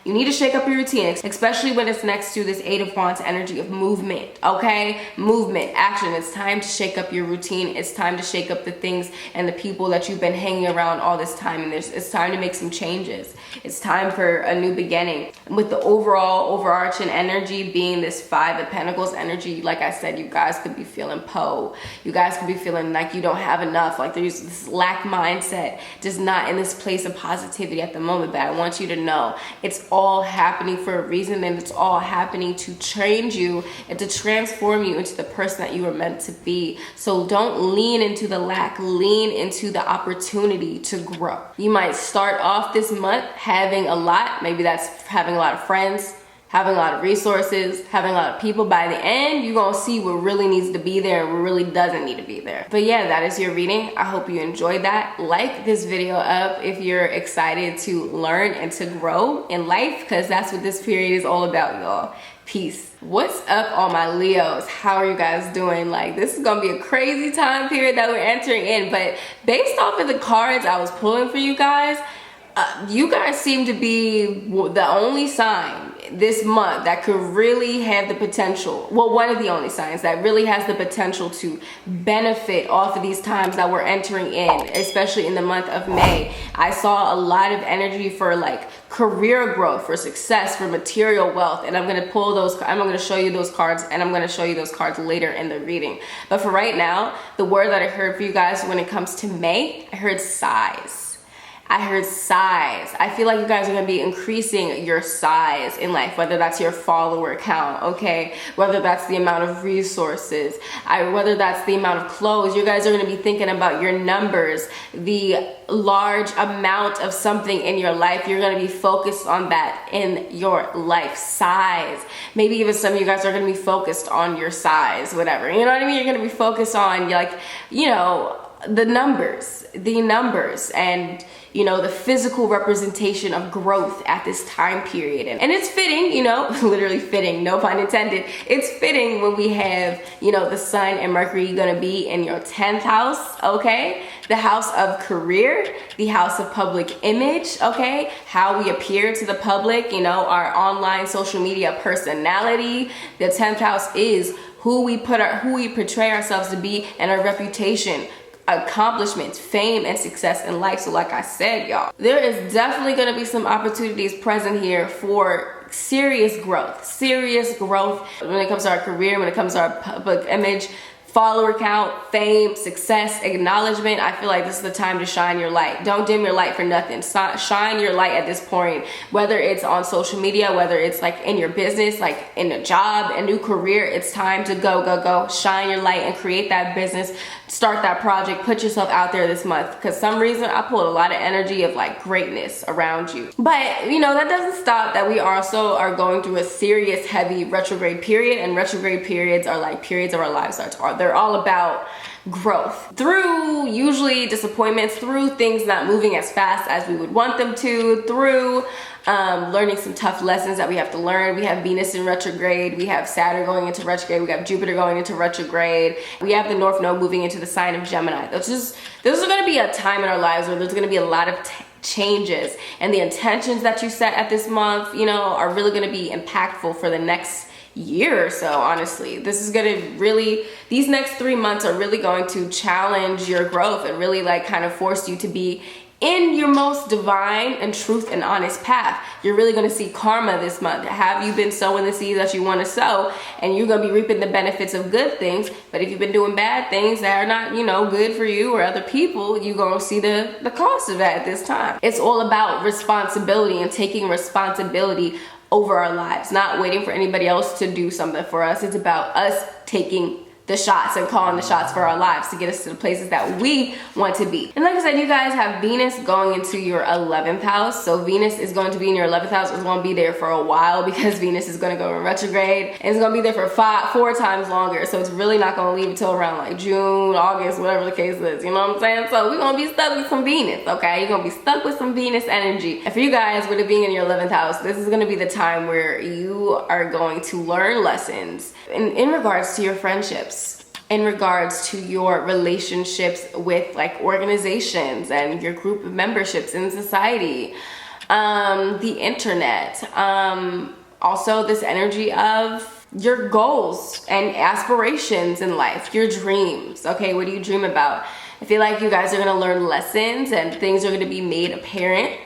You need to shake up your routine, especially when it's next to this 8 of Wands energy of movement, okay? Movement, action. It's time to shake up your routine. It's time to shake up the things and the people that you've been hanging around all this time. And it's time to make some changes. It's time for a new beginning. With the overall overarching energy being this 5 of Pentacles energy, like I said, you guys could be feeling You guys could be feeling like you don't have enough. Like there's this lack mindset, just not in this place of positivity at the moment. But I want you to know it's all happening for a reason, and it's all happening to change you and to transform you into the person that you were meant to be. So don't lean into the lack, lean into the opportunity to grow. You might start off this month having a lot, maybe that's having a lot of friends, having a lot of resources, having a lot of people. By the end, you're gonna see what really needs to be there and what really doesn't need to be there. But yeah, that is your reading. I hope you enjoyed that. Like this video up if you're excited to learn and to grow in life, because that's what this period is all about, y'all. Peace. What's up, all my Leos? How are you guys doing? Like, this is gonna be a crazy time period that we're entering in, but based off of the cards I was pulling for you guys seem to be the only sign this month that could really have the potential, well, one of the only signs that really has the potential to benefit off of these times that we're entering in, especially in the month of May. I saw a lot of energy for like career growth, for success, for material wealth, and I'm going to pull those, I'm going to show you those cards, and I'm going to show you those cards later in the reading. But for right now, the word that I heard for you guys when it comes to May, I heard size. I heard size. I feel like you guys are gonna be increasing your size in life, whether that's your follower count, okay? Whether that's the amount of resources, whether that's the amount of clothes. You guys are gonna be thinking about your numbers, the large amount of something in your life. You're gonna be focused on that in your life, size. Maybe even some of you guys are gonna be focused on your size, whatever. You know what I mean? You're gonna be focused on, like, you know, the numbers, and you know, the physical representation of growth at this time period. And it's fitting, you know, literally fitting, no pun intended. It's fitting when we have, you know, the Sun and Mercury gonna be in your 10th house, okay? The house of career, the house of public image, okay? How we appear to the public, you know, our online social media personality. The 10th house is who we portray ourselves to be, and our reputation, accomplishments, fame, and success in life. So like I said, y'all, there is definitely going to be some opportunities present here for serious growth when it comes to our career, when it comes to our public image, follower count, fame, success, acknowledgement. I feel like this is the time to shine your light. Don't dim your light for nothing. Shine your light at this point, whether it's on social media, whether it's like in your business, like in a job, a new career. It's time to go. Shine your light and create that business. Start that project. Put yourself out there this month, because some reason I pulled a lot of energy of like greatness around you. But you know, that doesn't stop that we also are going through a serious heavy retrograde period, and retrograde periods are like periods of our lives they're all about growth through usually disappointments, through things not moving as fast as we would want them to, through learning some tough lessons that we have to learn. We have Venus in retrograde, we have Saturn going into retrograde, we have Jupiter going into retrograde, we have the North Node moving into the sign of Gemini. This is going to be a time in our lives where there's going to be a lot of changes, and the intentions that you set at this month, you know, are really going to be impactful for the next year or so. Honestly, this is going to really, these next 3 months are really going to challenge your growth and really like kind of force you to be in your most divine and truth and honest path. You're really going to see karma this month. Have you been sowing the seeds that you want to sow, and you're going to be reaping the benefits of good things. But if you've been doing bad things that are not, you know, good for you or other people, you're going to see the cost of that at this time. It's all about responsibility and taking responsibility over our lives, not waiting for anybody else to do something for us. It's about us taking the shots and calling the shots for our lives to get us to the places that we want to be. And like I said, you guys have Venus going into your 11th house. So Venus is going to be in your 11th house. It's going to be there for a while, because Venus is going to go in retrograde, and it's going to be there for 4 times longer. So it's really not going to leave until around like June, August, whatever the case is. You know what I'm saying? So we're going to be stuck with some Venus, okay? You're going to be stuck with some Venus energy. And for you guys, with it being in your 11th house, this is going to be the time where you are going to learn lessons in regards to your friendships, in regards to your relationships with like organizations and your group of memberships in society, the internet, also this energy of your goals and aspirations in life, your dreams. Okay, what do you dream about? I feel like you guys are going to learn lessons, and things are going to be made apparent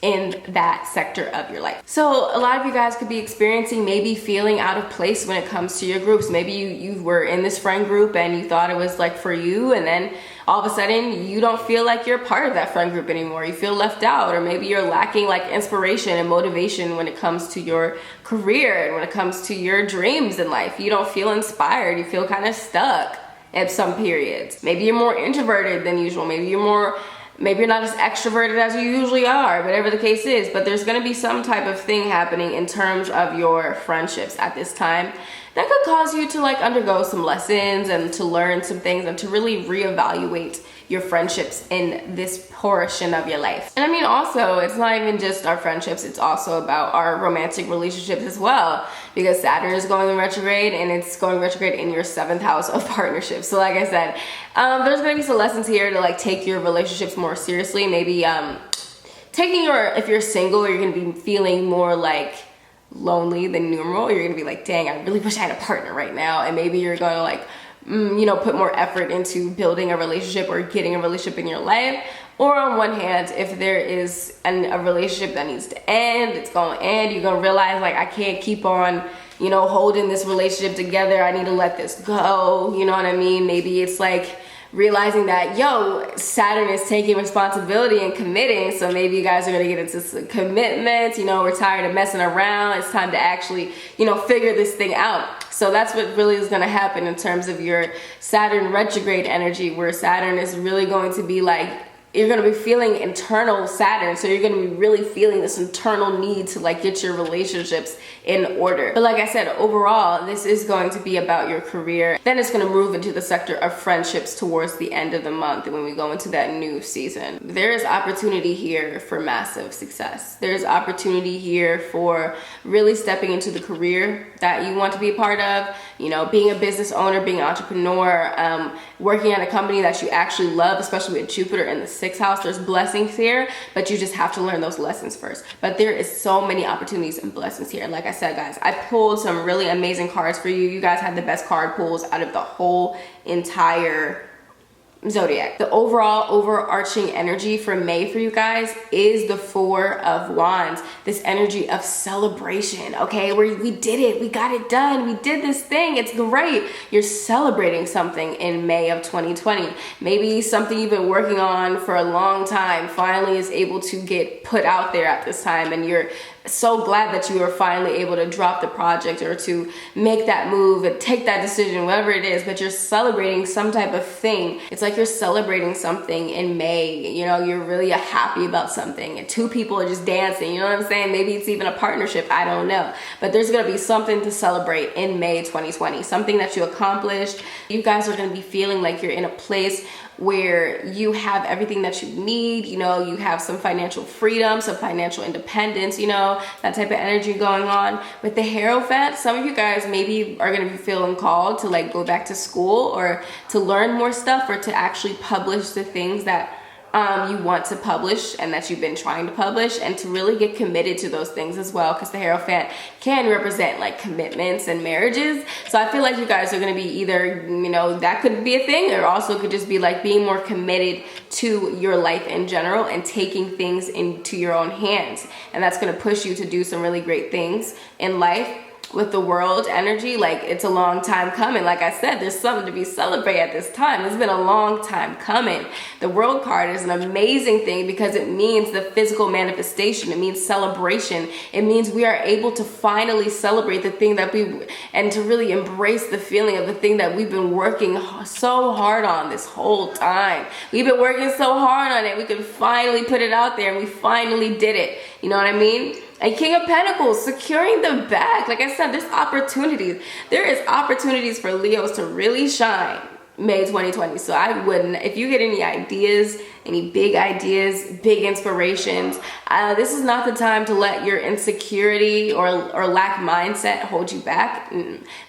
in that sector of your life. So a lot of you guys could be experiencing maybe feeling out of place when it comes to your groups. Maybe you were in this friend group and you thought it was like for you, and then all of a sudden you don't feel like you're part of that friend group anymore. You feel left out, or maybe you're lacking like inspiration and motivation when it comes to your career and when it comes to your dreams in life. You don't feel inspired. You feel kind of stuck at some periods. Maybe you're more introverted than usual. Maybe you're more maybe you're not as extroverted as you usually are, whatever the case is, but there's going to be some type of thing happening in terms of your friendships at this time that could cause you to like undergo some lessons and to learn some things and to really reevaluate your friendships in this portion of your life. And I mean, also, it's not even just our friendships, it's also about our romantic relationships as well, because Saturn is going retrograde, and it's going retrograde in your 7th house of partnerships. So like I said, there's gonna be some lessons here to like take your relationships more seriously. Maybe if you're single, you're gonna be feeling more like lonely than normal. You're gonna be like, dang, I really wish I had a partner right now. And maybe you're gonna like put more effort into building a relationship or getting a relationship in your life. Or on one hand, if there is a relationship that needs to end, it's going to end. You're going to realize, like, I can't keep on, holding this relationship together. I need to let this go. You know what I mean? Maybe it's like realizing that, Saturn is taking responsibility and committing. So maybe you guys are going to get into some commitments. We're tired of messing around. It's time to actually, figure this thing out. So that's what really is going to happen in terms of your Saturn retrograde energy, where Saturn is really going to be like, you're going to be feeling internal Saturn. So you're going to be really feeling this internal need to like get your relationships in order. But like I said, overall, this is going to be about your career. Then it's going to move into the sector of friendships towards the end of the month when we go into that new season. There is opportunity here for massive success. There's opportunity here for really stepping into the career that you want to be a part of, being a business owner, being an entrepreneur, working at a company that you actually love, especially with Jupiter in the 6th house. There's blessings here, but you just have to learn those lessons first. But there is so many opportunities and blessings here. Like I said, guys, I pulled some really amazing cards for you. You guys had the best card pulls out of the whole entire Zodiac. The overall overarching energy for May for you guys is the 4 of Wands. This energy of celebration, okay? Where we did it, we got it done, we did this thing, it's great. You're celebrating something in May of 2020. Maybe something you've been working on for a long time finally is able to get put out there at this time, and you're so glad that you are finally able to drop the project or to make that move and take that decision, whatever it is, but you're celebrating some type of thing. It's like you're celebrating something in May. You're really happy about something, and 2 people are just dancing. You know what I'm saying? Maybe it's even a partnership. I don't know. But there's going to be something to celebrate in May 2020, something that you accomplished. You guys are going to be feeling like you're in a place where you have everything that you need. You have some financial freedom, some financial independence, that type of energy going on. With the Hierophant, some of you guys maybe are going to be feeling called to like go back to school or to learn more stuff, or to actually publish the things that you want to publish and that you've been trying to publish, and to really get committed to those things as well, because the Hierophant can represent like commitments and marriages. So I feel like you guys are going to be either, that could be a thing, or also could just be like being more committed to your life in general and taking things into your own hands. And that's going to push you to do some really great things in life. With the World energy, like, it's a long time coming. Like I said, there's something to be celebrated at this time. It's been a long time coming. The World card is an amazing thing because it means the physical manifestation. It means celebration. It means we are able to finally celebrate the thing that and to really embrace the feeling of the thing that we've been working so hard on this whole time. We've been working so hard on it. We could finally put it out there, and we finally did it. You know what I mean? And King of Pentacles, securing the bag. Like I said, there's opportunities. There is opportunities for Leos to really shine May 2020. So I wouldn't, if you get any ideas, any big ideas, big inspirations, this is not the time to let your insecurity or lack mindset hold you back.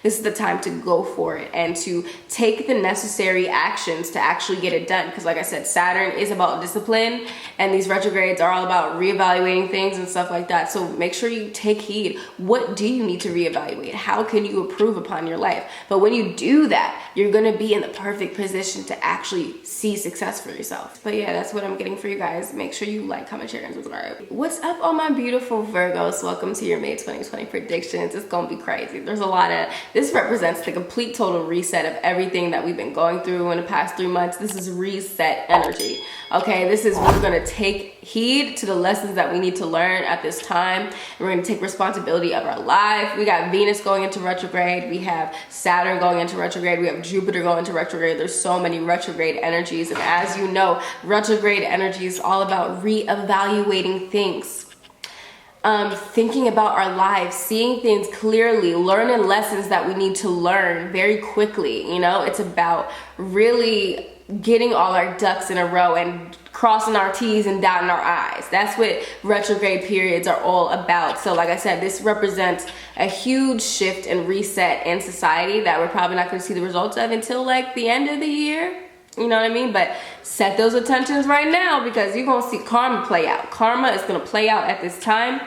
This is the time to go for it and to take the necessary actions to actually get it done. Because like I said, Saturn is about discipline, and these retrogrades are all about reevaluating things and stuff like that. So make sure you take heed. What do you need to reevaluate? How can you improve upon your life? But when you do that, you're going to be in the perfect position to actually see success for yourself. But yeah, that's what I'm getting for you guys. Make sure you like, comment, share, and subscribe. What's up, all my beautiful Virgos? Welcome to your May 2020 predictions. It's gonna be crazy. There's a lot of, this represents the complete total reset of everything that we've been going through in the past 3 months. This is reset energy. Okay, this is, we're gonna take heed to the lessons that we need to learn at this time. We're gonna take responsibility of our life. We got Venus going into retrograde. We have Saturn going into retrograde. We have Jupiter going into retrograde. retrograde. There's so many retrograde energies. And as you know, retrograde energy is all about reevaluating things. Thinking about our lives, seeing things clearly, learning lessons that we need to learn very quickly. You know, it's about really getting all our ducks in a row and crossing our T's and dotting our I's. That's what retrograde periods are all about. So like I said, this represents a huge shift and reset in society that we're probably not going to see the results of until like the end of the year. You know what I mean? But set those intentions right now, because you're going to see karma play out. Karma is going to play out at this time.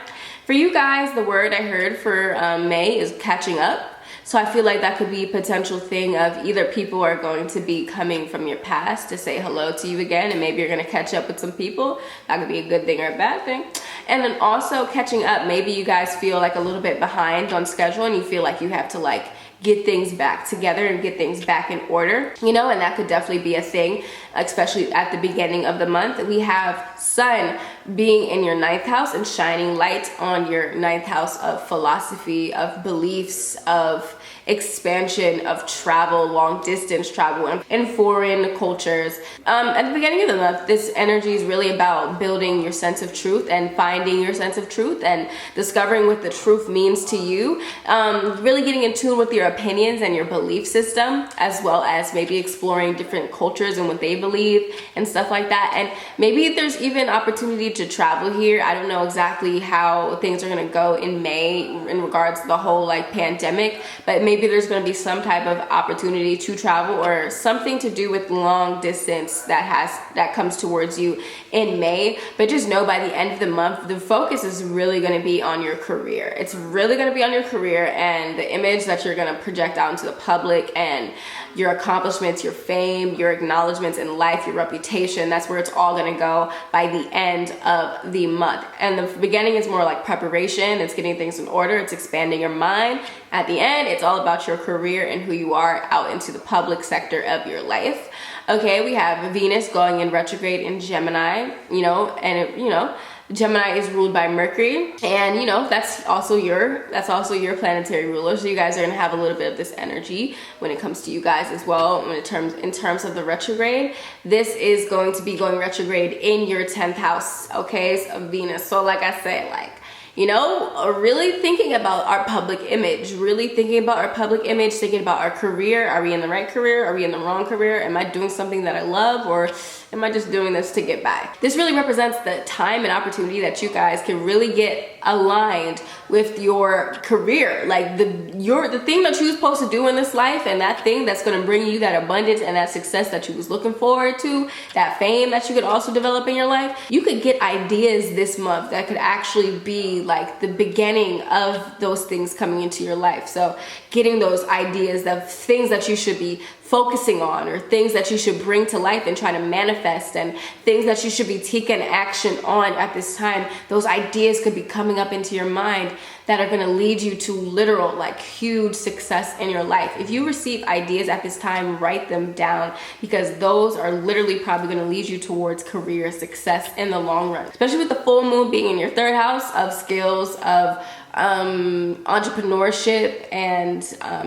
For you guys, the word I heard for May is catching up. So I feel like that could be a potential thing of either people are going to be coming from your past to say hello to you again, and maybe you're going to catch up with some people. That could be a good thing or a bad thing. And then also catching up, maybe you guys feel like a little bit behind on schedule and you feel like you have to like get things back together and get things back in order, you know, and that could definitely be a thing, especially at the beginning of the month. We have Sun being in your 9th house and shining light on your 9th house of philosophy, of beliefs, of expansion, of travel, long distance travel, and foreign cultures. At the beginning of the month, this energy is really about building your sense of truth and finding your sense of truth and discovering what the truth means to you. Really getting in tune with your opinions and your belief system, as well as maybe exploring different cultures and what they believe and stuff like that. And maybe there's even opportunity to travel here. I don't know exactly how things are going to go in May in regards to the whole like pandemic, but maybe there's going to be some type of opportunity to travel or something to do with long distance that comes towards you in May. But just know by the end of the month, the focus is really going to be on your career. It's really going to be on your career and the image that you're going to project out into the public, and your accomplishments, your fame, your acknowledgments in life, your reputation. That's where it's all going to go by the end of the month. And the beginning is more like preparation. It's getting things in order. It's expanding your mind. At the end, it's all about your career and who you are out into the public sector of your life. Okay, we have Venus going in retrograde in Gemini, Gemini is ruled by Mercury, and that's also your planetary ruler. So you guys are gonna have a little bit of this energy when it comes to you guys as well. In terms of the retrograde, this is going to be going retrograde in your 10th house, okay, of Venus. So like I said, really thinking about our public image, thinking about our career. Are we in the right career? Are we in the wrong career? Am I doing something that I love, or am I just doing this to get by? This really represents the time and opportunity that you guys can really get aligned with your career, like the thing that you're supposed to do in this life, and that thing that's going to bring you that abundance and that success that you was looking forward to, that fame that you could also develop in your life. You could get ideas this month that could actually be like the beginning of those things coming into your life. So getting those ideas of things that you should be focusing on, or things that you should bring to life and try to manifest, and things that you should be taking action on at this time. Those ideas could be coming up into your mind that are going to lead you to literal, like, huge success in your life. If you receive ideas at this time, write them down, because those are literally probably going to lead you towards career success in the long run, especially with the full moon being in your 3rd house of skills, of entrepreneurship, and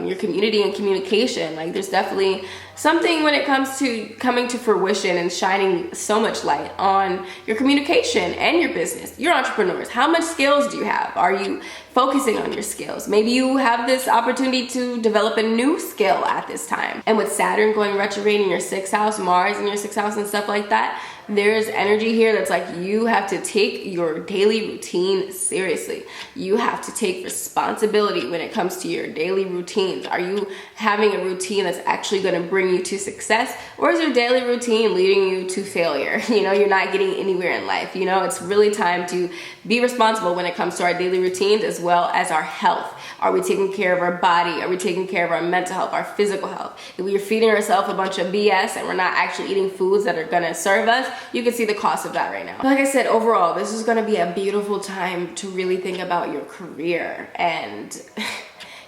your community and communication. Like, there's definitely something when it comes to coming to fruition and shining so much light on your communication and your business. You're entrepreneurs. How much skills do you have? Are you focusing on your skills? Maybe you have this opportunity to develop a new skill at this time. And with Saturn going retrograde in your 6th house, Mars in your 6th house and stuff like that, there's energy here that's like, you have to take your daily routine seriously. You have to take responsibility when it comes to your daily routines. Are you having a routine that's actually going to bring you to success, or is your daily routine leading you to failure? You're not getting anywhere in life. It's really time to be responsible when it comes to our daily routines, as well as our health. Are we taking care of our body? Are we taking care of our mental health, our physical health? If we're feeding ourselves a bunch of BS and we're not actually eating foods that are gonna serve us, you can see the cost of that right now. But like I said, overall, this is gonna be a beautiful time to really think about your career and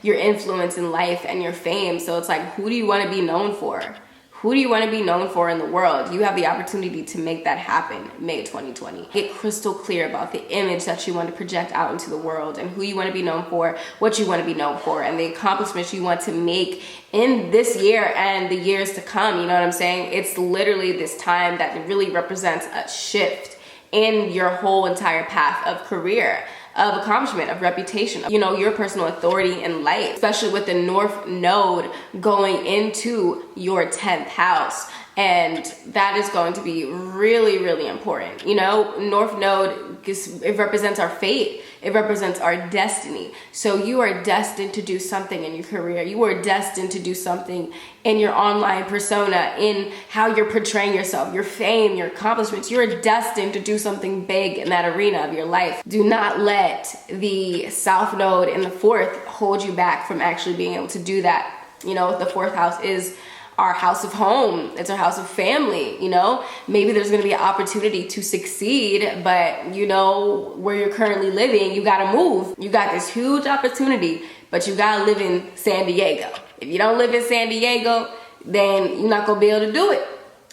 your influence in life and your fame. So it's like, who do you want to be known for? Who do you want to be known for in the world? You have the opportunity to make that happen May 2020. Get crystal clear about the image that you want to project out into the world and who you want to be known for, what you want to be known for, and the accomplishments you want to make in this year and the years to come. You know what I'm saying? It's literally this time that really represents a shift in your whole entire path of career, of accomplishment, of reputation, you know, your personal authority in life, especially with the North Node going into your 10th house. And that is going to be really, really important. You know, North Node, it represents our fate. It represents our destiny. So you are destined to do something in your career. You are destined to do something in your online persona, in how you're portraying yourself, your fame, your accomplishments. You're destined to do something big in that arena of your life. Do not let the South Node in the 4th hold you back from actually being able to do that. You know, the 4th house is our house of home. It's our house of family, you know? Maybe there's gonna be an opportunity to succeed, but you know, where you're currently living, you gotta move. You got this huge opportunity, but you gotta live in San Diego. If you don't live in San Diego, then you're not gonna be able to do it.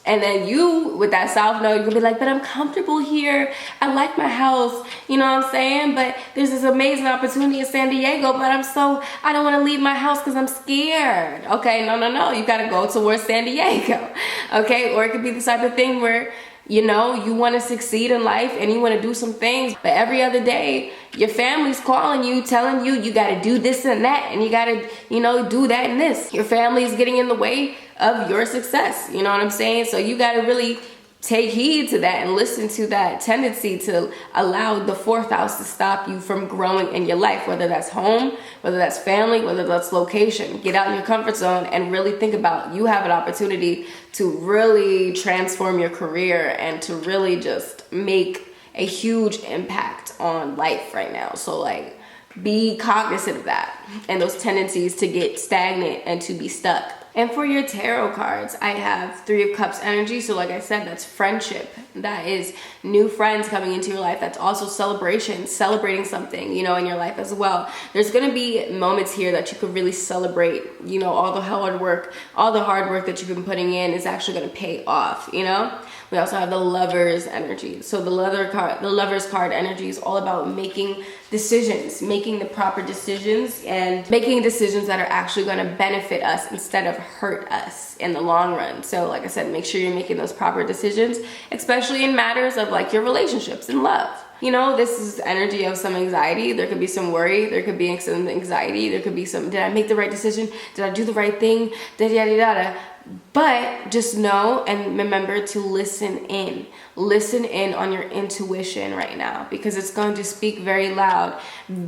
And then you, with that South Node, you're gonna be like, but I'm comfortable here. I like my house, you know what I'm saying? But there's this amazing opportunity in San Diego, but I don't wanna leave my house because I'm scared. Okay, no, you gotta go towards San Diego, okay? Or it could be the type of thing where, you know, you wanna succeed in life and you wanna do some things, but every other day, your family's calling you, telling you, you gotta do this and that, and you gotta, you know, do that and this. Your family's getting in the way of your success, you know what I'm saying? So you gotta really take heed to that and listen to that tendency to allow the 4th house to stop you from growing in your life, whether that's home, whether that's family, whether that's location. Get out in your comfort zone and really think about, you have an opportunity to really transform your career and to really just make a huge impact on life right now. So like, be cognizant of that and those tendencies to get stagnant and to be stuck. And for your tarot cards, I have 3 of Cups energy. So like I said, that's friendship. That is new friends coming into your life. That's also celebration, celebrating something, you know, in your life as well. There's going to be moments here that you could really celebrate, you know, all the hard work that you've been putting in is actually going to pay off, you know? We also have the Lovers energy. So the Lovers card energy is all about making decisions, making the proper decisions, and making decisions that are actually going to benefit us instead of hurt us in the long run. So like I said, make sure you're making those proper decisions, especially in matters of like your relationships and love. You know, this is energy of some anxiety. There could be some worry. There could be some anxiety. There could be some, did I make the right decision? Did I do the right thing? But just know and remember to listen in. Listen in on your intuition right now, because it's going to speak very loud.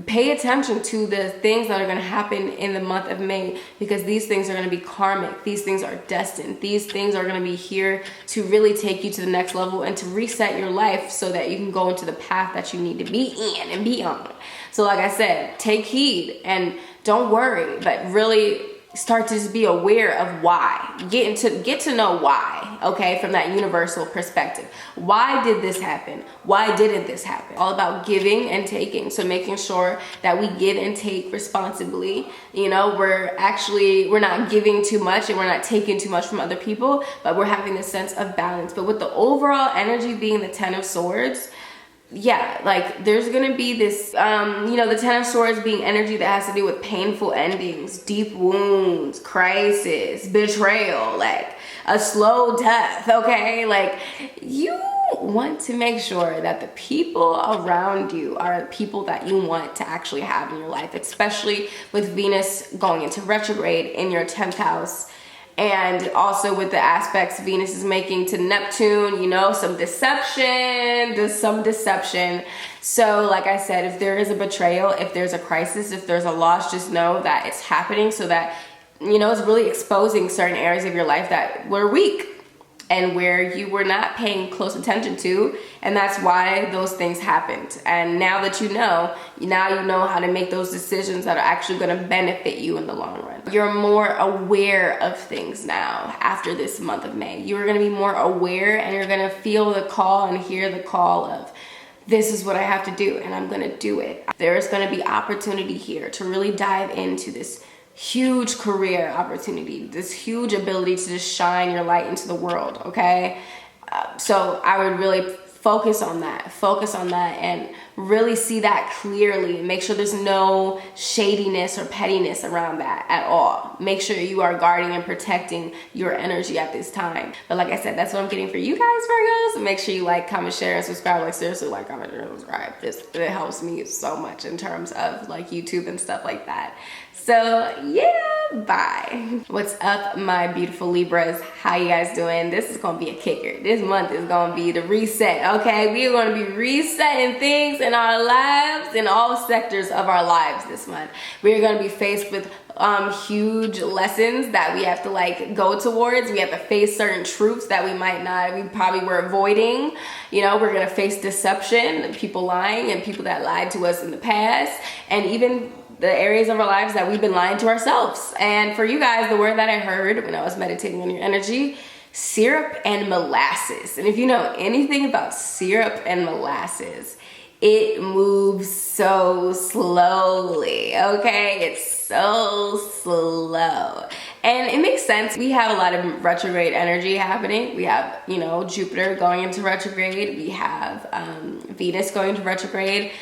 Pay attention to the things that are going to happen in the month of May, because these things are going to be karmic. These things are destined. These things are going to be here to really take you to the next level and to reset your life so that you can go into the path that you need to be in and be on. So like I said, take heed and don't worry, but really start to just be aware of why. Get to know why, okay, from that universal perspective. Why did this happen? Why didn't this happen? All about giving and taking. So making sure that we give and take responsibly. You know, we're not giving too much and we're not taking too much from other people, but we're having this sense of balance. But with the overall energy being the 10 of Swords, yeah, like there's gonna be this, you know, the 10 of Swords being energy that has to do with painful endings, deep wounds, crisis, betrayal, like a slow death, okay? Like you want to make sure that the people around you are people that you want to actually have in your life, especially with Venus going into retrograde in your 10th house. And also with the aspects Venus is making to Neptune, you know, some deception. So like I said, if there is a betrayal, if there's a crisis, if there's a loss, just know that it's happening so that, you know, it's really exposing certain areas of your life that were weak and where you were not paying close attention to, and that's why those things happened. And now that you know how to make those decisions that are actually gonna benefit you in the long run. You're more aware of things now after this month of May. You're gonna be more aware and you're gonna feel the call and hear the call of, this is what I have to do and I'm gonna do it. There's gonna be opportunity here to really dive into this huge career opportunity, this huge ability to just shine your light into the world, okay? So I would really focus on that and really see that clearly and make sure there's no shadiness or pettiness around that at all. Make sure you are guarding and protecting your energy at this time. But like I said, that's what I'm getting for you guys, Virgos. So make sure you like, comment, share, and subscribe. Like seriously, like, comment, share, and subscribe. It helps me so much in terms of like YouTube and stuff like that. So yeah, bye. What's up, my beautiful Libras? How you guys doing? This is gonna be a kicker. This month is gonna be the reset, okay? We are gonna be resetting things in our lives, in all sectors of our lives this month. We are gonna be faced with huge lessons that we have to like go towards. We have to face certain truths that we probably were avoiding. You know, we're gonna face deception, people lying, and people that lied to us in the past, and even the areas of our lives that we've been lying to ourselves. And for you guys, the word that I heard when I was meditating on your energy, syrup and molasses. And if you know anything about syrup and molasses, it moves so slowly, okay? It's so slow. And it makes sense. We have a lot of retrograde energy happening. We have, you know, Jupiter going into retrograde. We have Venus going into retrograde.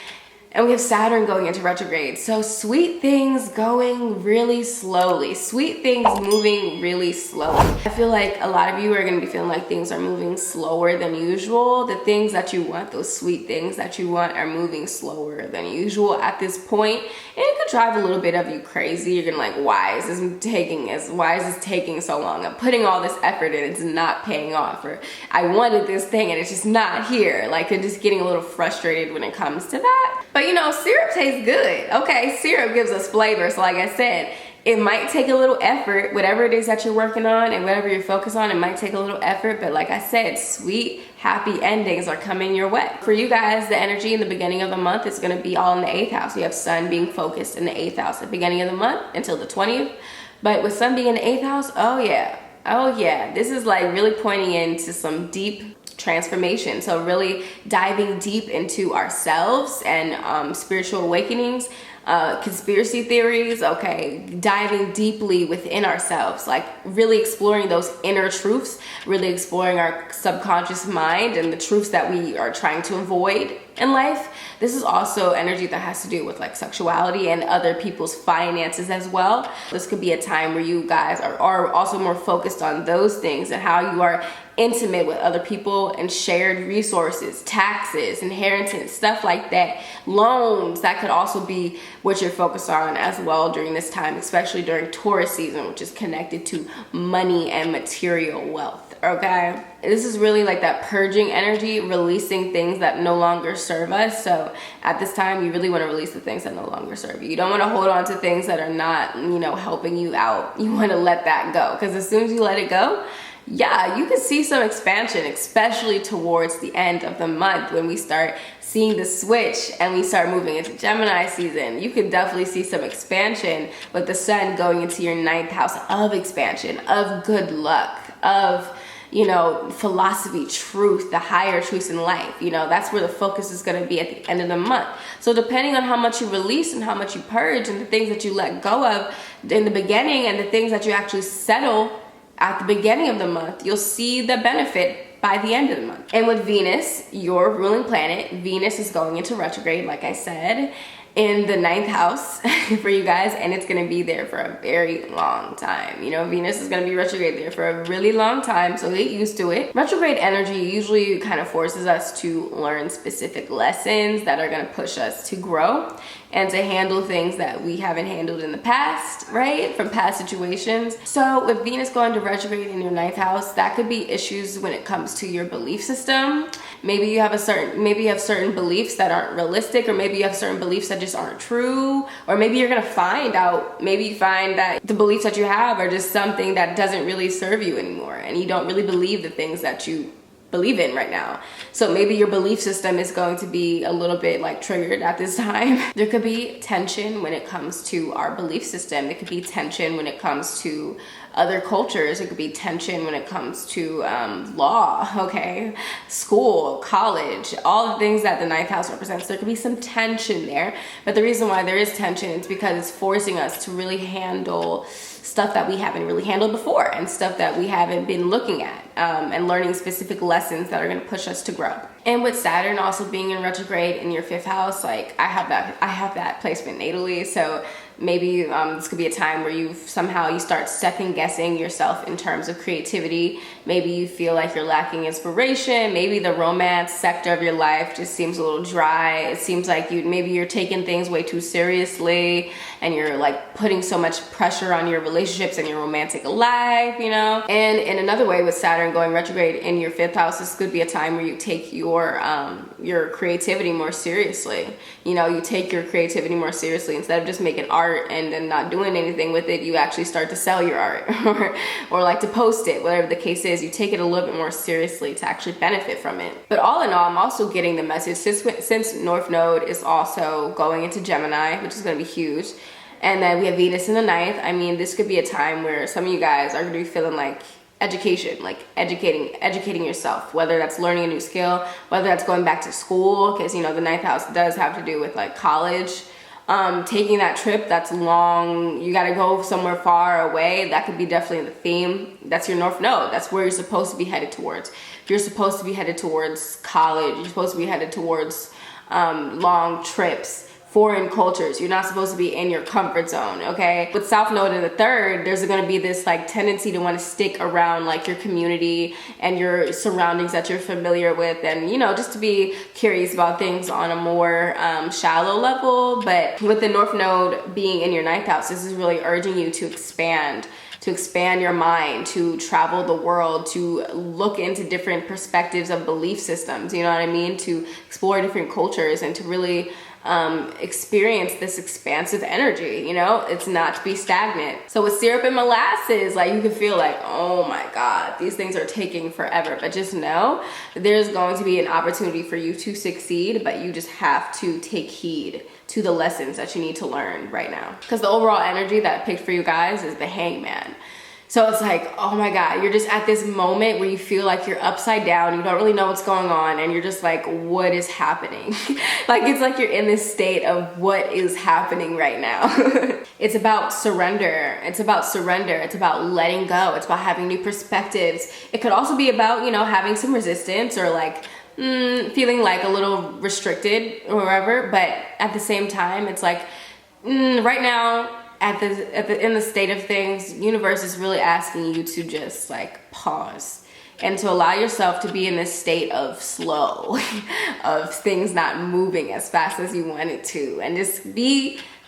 And we have Saturn going into retrograde. So sweet things going really slowly. Sweet things moving really slowly. I feel like a lot of you are going to be feeling like things are moving slower than usual. The things that you want, those sweet things that you want, are moving slower than usual at this point. And it could drive a little bit of you crazy. You're going to like, why is this taking so long? I'm putting all this effort in, it's not paying off. Or I wanted this thing and it's just not here. Like, you're just getting a little frustrated when it comes to that. But you know, syrup tastes good, okay? Syrup gives us flavor. So like I said, it might take a little effort, whatever it is that you're working on and whatever you're focused on, it might take a little effort. But like I said, sweet, happy endings are coming your way. For you guys, the energy in the beginning of the month is gonna be all in the 8th house. We have Sun being focused in the 8th house at the beginning of the month until the 20th. But with Sun being in the 8th house, oh yeah, this is like really pointing into some deep transformation. So really diving deep into ourselves and spiritual awakenings, conspiracy theories, okay, diving deeply within ourselves, like really exploring those inner truths, really exploring our subconscious mind and the truths that we are trying to avoid in life. This is also energy that has to do with like sexuality and other people's finances as well. This could be a time where you guys are also more focused on those things and how you are intimate with other people and shared resources, taxes, inheritance, stuff like that. Loans, that could also be what you're focused on as well during this time, especially during Taurus season, which is connected to money and material wealth, okay? This is really like that purging energy, releasing things that no longer serve us. So at this time, you really want to release the things that no longer serve you. You don't want to hold on to things that are not, you know, helping you out. You want to let that go, because as soon as you let it go, yeah, you can see some expansion, especially towards the end of the month when we start seeing the switch and we start moving into Gemini season. You can definitely see some expansion with the Sun going into your 9th house of expansion, of good luck, of, you know, philosophy, truth, the higher truths in life. You know, that's where the focus is going to be at the end of the month. So depending on how much you release and how much you purge and the things that you let go of in the beginning and the things that you actually settle at the beginning of the month, you'll see the benefit by the end of the month. And with Venus, your ruling planet, Venus is going into retrograde, like I said, in the 9th house for you guys, and it's going to be there for a very long time. You know, Venus is going to be retrograde there for a really long time, so get used to it. Retrograde energy usually kind of forces us to learn specific lessons that are going to push us to grow and to handle things that we haven't handled in the past, right? From past situations. So with Venus going to retrograde in your 9th house, that could be issues when it comes to your belief system. Maybe you have certain beliefs that aren't realistic, or maybe you have certain beliefs that just aren't true, or maybe you're gonna find that the beliefs that you have are just something that doesn't really serve you anymore, and you don't really believe the things that you believe in right now. So maybe your belief system is going to be a little bit like triggered at this time. There could be tension when it comes to our belief system. There could be tension when it comes to other cultures. It could be tension when it comes to law, okay, school, college, all the things that the ninth house represents. There could be some tension there, but the reason why there is tension is because it's forcing us to really handle stuff that we haven't really handled before, and stuff that we haven't been looking at, and learning specific lessons that are going to push us to grow. And with Saturn also being in retrograde in your 5th house, like I have that placement natally, so maybe this could be a time where you start second guessing yourself in terms of creativity. Maybe you feel like you're lacking inspiration. Maybe the romance sector of your life just seems a little dry. It seems like maybe you're taking things way too seriously, and you're like putting so much pressure on your relationships and your romantic life, you know? And in another way, with Saturn going retrograde in your 5th house, this could be a time where you take your creativity more seriously. You know, you take your creativity more seriously. Instead of just making art and then not doing anything with it, you actually start to sell your art or like to post it, whatever the case is. You take it a little bit more seriously to actually benefit from it. But all in all, I'm also getting the message, since North Node is also going into Gemini, which is going to be huge, and then we have Venus in the 9th. I mean, this could be a time where some of you guys are going to be feeling like education, like educating yourself, whether that's learning a new skill, whether that's going back to school, because you know the 9th house does have to do with like college. Taking that trip that's long, you got to go somewhere far away, that could be definitely the theme. That's your North Node. That's where you're supposed to be headed towards. You're supposed to be headed towards college. You're supposed to be headed towards long trips, foreign cultures. You're not supposed to be in your comfort zone, okay? With South Node in the 3rd, there's going to be this like tendency to want to stick around like your community and your surroundings that you're familiar with, and you know, just to be curious about things on a more shallow level. But with the North Node being in your 9th house, this is really urging you to expand your mind, to travel the world, to look into different perspectives of belief systems, you know what I mean? To explore different cultures and to really experience this expansive energy, you know? It's not to be stagnant. So with syrup and molasses, like you can feel like, oh my God, these things are taking forever. But just know that there's going to be an opportunity for you to succeed, but you just have to take heed to the lessons that you need to learn right now. Because the overall energy that I picked for you guys is the Hangman. So it's like, oh my God, you're just at this moment where you feel like you're upside down, you don't really know what's going on, and you're just like, what is happening? Like, it's like you're in this state of what is happening right now. It's about surrender. It's about surrender. It's about letting go. It's about having new perspectives. It could also be about, you know, having some resistance or like, feeling like a little restricted or whatever, but at the same time, it's like, right now, in the state of things, universe is really asking you to just like pause and to allow yourself to be in this state of slow, of things not moving as fast as you want it to, and just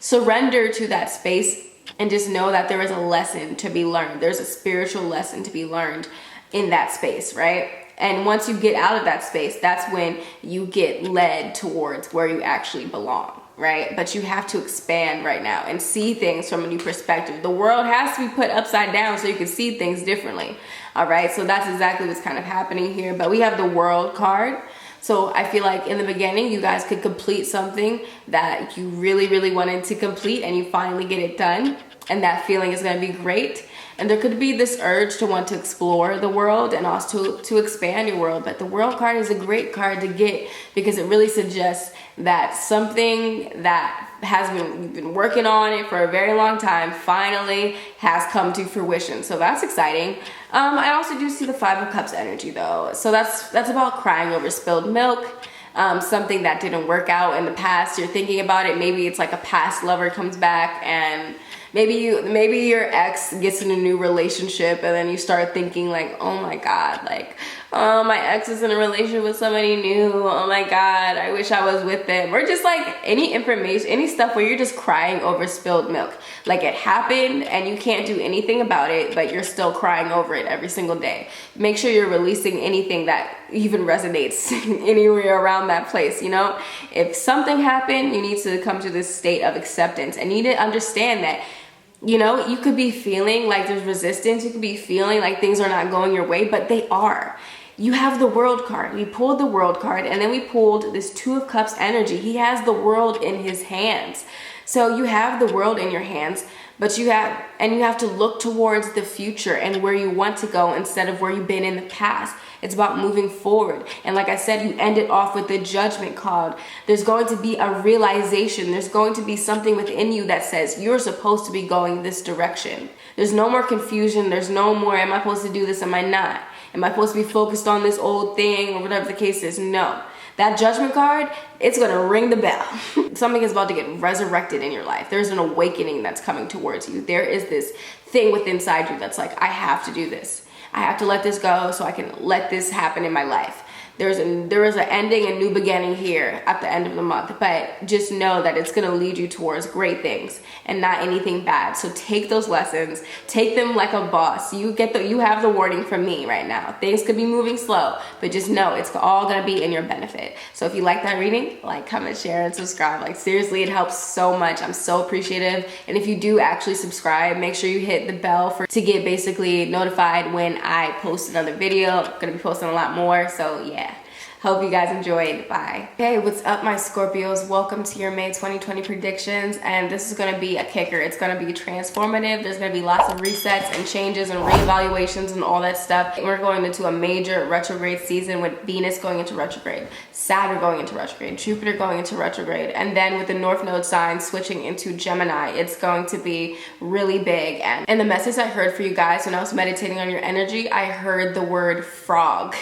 surrender to that space and just know that there is a lesson to be learned. There's a spiritual lesson to be learned in that space, right? And once you get out of that space, that's when you get led towards where you actually belong. Right? But you have to expand right now and see things from a new perspective. The world has to be put upside down so you can see things differently. All right. So that's exactly what's kind of happening here. But we have the World card. So I feel like in the beginning, you guys could complete something that you really, really wanted to complete, and you finally get it done. And that feeling is going to be great. And there could be this urge to want to explore the world and also to expand your world. But the World card is a great card to get because it really suggests that something that you've been working on it for a very long time finally has come to fruition. So that's exciting. I also do see the 5 of Cups energy though. So that's about crying over spilled milk. Something that didn't work out in the past. You're thinking about it. Maybe it's like a past lover comes back, and maybe your ex gets in a new relationship, and then you start thinking like, oh my God, like, oh, my ex is in a relationship with somebody new. Oh my God, I wish I was with them. Or just like any information, any stuff where you're just crying over spilled milk. Like it happened and you can't do anything about it, but you're still crying over it every single day. Make sure you're releasing anything that even resonates anywhere around that place, you know? If something happened, you need to come to this state of acceptance, and you need to understand that, you know, you could be feeling like there's resistance. You could be feeling like things are not going your way, but they are. You have the World card. We pulled the World card, and then we pulled this 2 of Cups energy. He has the world in his hands. So you have the world in your hands, But you have to look towards the future and where you want to go instead of where you've been in the past. It's about moving forward. And like I said, you end it off with the Judgment card. There's going to be a realization. There's going to be something within you that says you're supposed to be going this direction. There's no more confusion. There's no more, am I supposed to do this? Am I not? Am I supposed to be focused on this old thing or whatever the case is? No. That Judgment card, it's going to ring the bell. Something is about to get resurrected in your life. There's an awakening that's coming towards you. There is this thing within inside you that's like, I have to do this. I have to let this go so I can let this happen in my life. There is an ending, a new beginning here at the end of the month, but just know that it's going to lead you towards great things and not anything bad. So take those lessons, take them like a boss. You have the warning from me right now. Things could be moving slow, but just know it's all going to be in your benefit. So if you like that reading, like, comment, share, and subscribe. Like, seriously, it helps so much. I'm so appreciative. And if you do actually subscribe, make sure you hit the bell to get basically notified when I post another video. I'm going to be posting a lot more. So yeah. Hope you guys enjoyed. Bye. Hey, what's up, my Scorpios? Welcome to your May 2020 predictions. And this is going to be a kicker. It's going to be transformative. There's going to be lots of resets and changes and reevaluations and all that stuff. We're going into a major retrograde season with Venus going into retrograde, Saturn going into retrograde, Jupiter going into retrograde, and then with the North Node sign switching into Gemini. It's going to be really big. And the message I heard for you guys when I was meditating on your energy, I heard the word frog.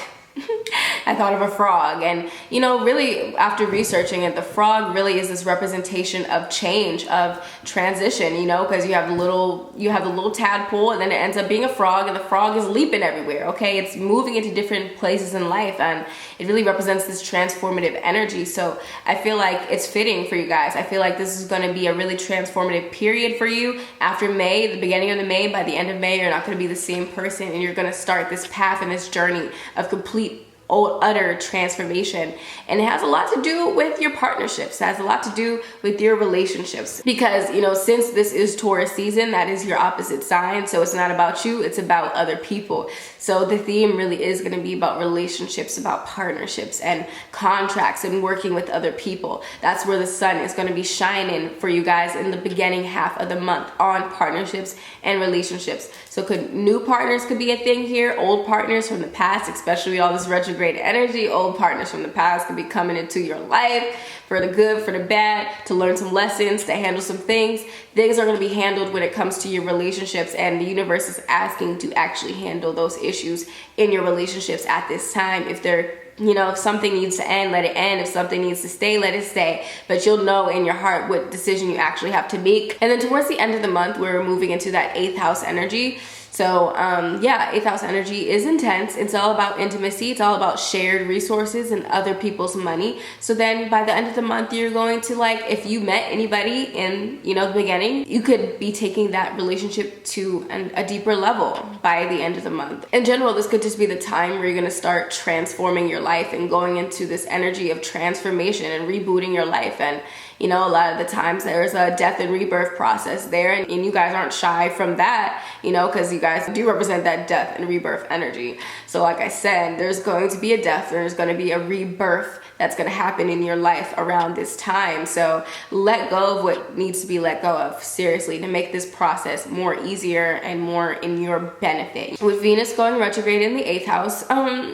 I thought of a frog, and you know, really after researching it, the frog really is this representation of change, of transition, you know, because you have the little tadpole and then it ends up being a frog, and the frog is leaping everywhere. Okay, it's moving into different places in life, and it really represents this transformative energy. So I feel like it's fitting for you guys. I feel like this is going to be a really transformative period for you after May, the beginning of the May. By the end of May, you're not going to be the same person, and you're going to start this path and this journey of complete utter transformation. And it has a lot to do with your partnerships. It has a lot to do with your relationships, because you know, since this is Taurus season, that is your opposite sign. So it's not about you, it's about other people. So the theme really is going to be about relationships, about partnerships and contracts and working with other people. That's where the sun is going to be shining for you guys in the beginning half of the month, on partnerships and relationships. So new partners could be a thing here, old partners from the past, especially all this retrograde energy. Old partners from the past could be coming into your life for the good, for the bad, to learn some lessons, to handle some things. Things are going to be handled when it comes to your relationships, and the universe is asking to actually handle those issues in your relationships at this time. If they're, you know, if something needs to end, let it end. If something needs to stay, let it stay. But you'll know in your heart what decision you actually have to make. And then towards the end of the month, we're moving into that 8th house energy. So yeah, 8th house energy is intense. It's all about intimacy. It's all about shared resources and other people's money. So then by the end of the month, you're going to, like, if you met anybody in, you know, the beginning, you could be taking that relationship to a deeper level by the end of the month. In general, this could just be the time where you're going to start transforming your life and going into this energy of transformation and rebooting your life. And you know, a lot of the times there's a death and rebirth process there, and you guys aren't shy from that, you know, because you guys do represent that death and rebirth energy. So like I said, there's going to be a death, there's going to be a rebirth that's going to happen in your life around this time. So let go of what needs to be let go of, seriously, to make this process more easier and more in your benefit. With Venus going retrograde in the 8th house,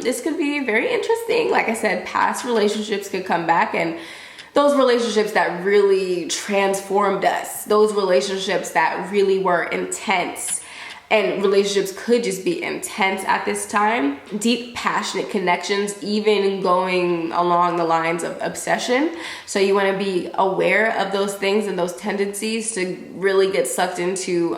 this could be very interesting. Like I said, past relationships could come back, and those relationships that really transformed us, those relationships that really were intense, and relationships could just be intense at this time. Deep, passionate connections, even going along the lines of obsession. So you want to be aware of those things and those tendencies to really get sucked into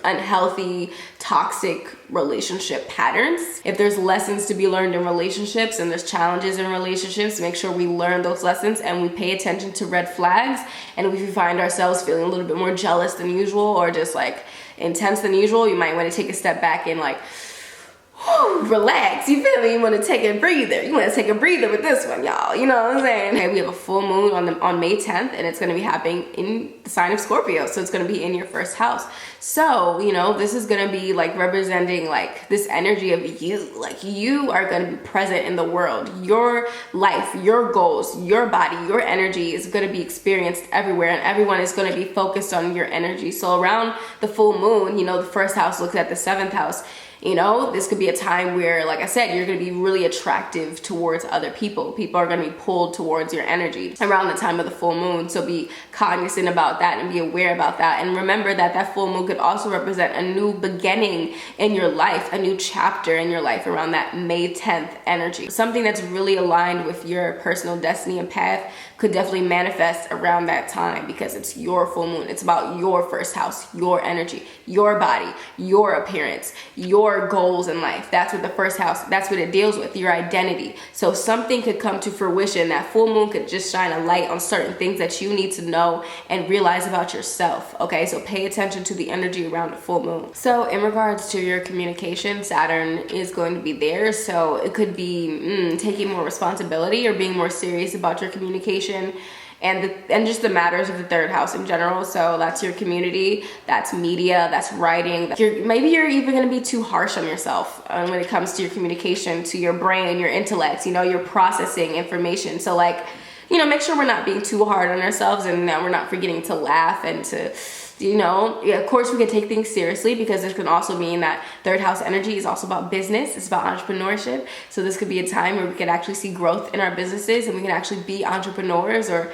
unhealthy, toxic relationship patterns. If there's lessons to be learned in relationships and there's challenges in relationships, make sure we learn those lessons and we pay attention to red flags. And if we find ourselves feeling a little bit more jealous than usual, or just like intense than usual, you might want to take a step back and like, relax, you feel me? You want to take a breather. You want to take a breather with this one, y'all. You know what I'm saying? Okay, we have a full moon on May 10th, and it's going to be happening in the sign of Scorpio. So it's going to be in your first house. So, you know, this is going to be like representing like this energy of you. Like you are going to be present in the world. Your life, your goals, your body, your energy is going to be experienced everywhere, and everyone is going to be focused on your energy. So around the full moon, you know, the first house looks at the 7th house. You know, this could be a time where, like I said, you're going to be really attractive towards other people. People are going to be pulled towards your energy around the time of the full moon. So be cognizant about that and be aware about that. And remember that that full moon could also represent a new beginning in your life, a new chapter in your life around that May 10th energy. Something that's really aligned with your personal destiny and path could definitely manifest around that time, because it's your full moon. It's about your first house, your energy, your body, your appearance, your goals in life. That's what the first house, that's what it deals with, your identity. So something could come to fruition. That full moon could just shine a light on certain things that you need to know and realize about yourself. Okay, so pay attention to the energy around the full moon. So in regards to your communication, Saturn is going to be there. So it could be taking more responsibility or being more serious about your communication and just the matters of the 3rd house in general. So that's your community, that's media, that's writing. Maybe you're even going to be too harsh on yourself when it comes to your communication, to your brain, your intellect. You know, you're processing information. So like, you know, make sure we're not being too hard on ourselves, and that we're not forgetting to laugh and to, you know, of course we can take things seriously, because this can also mean that 3rd house energy is also about business. It's about entrepreneurship. So this could be a time where we can actually see growth in our businesses, and we can actually be entrepreneurs, or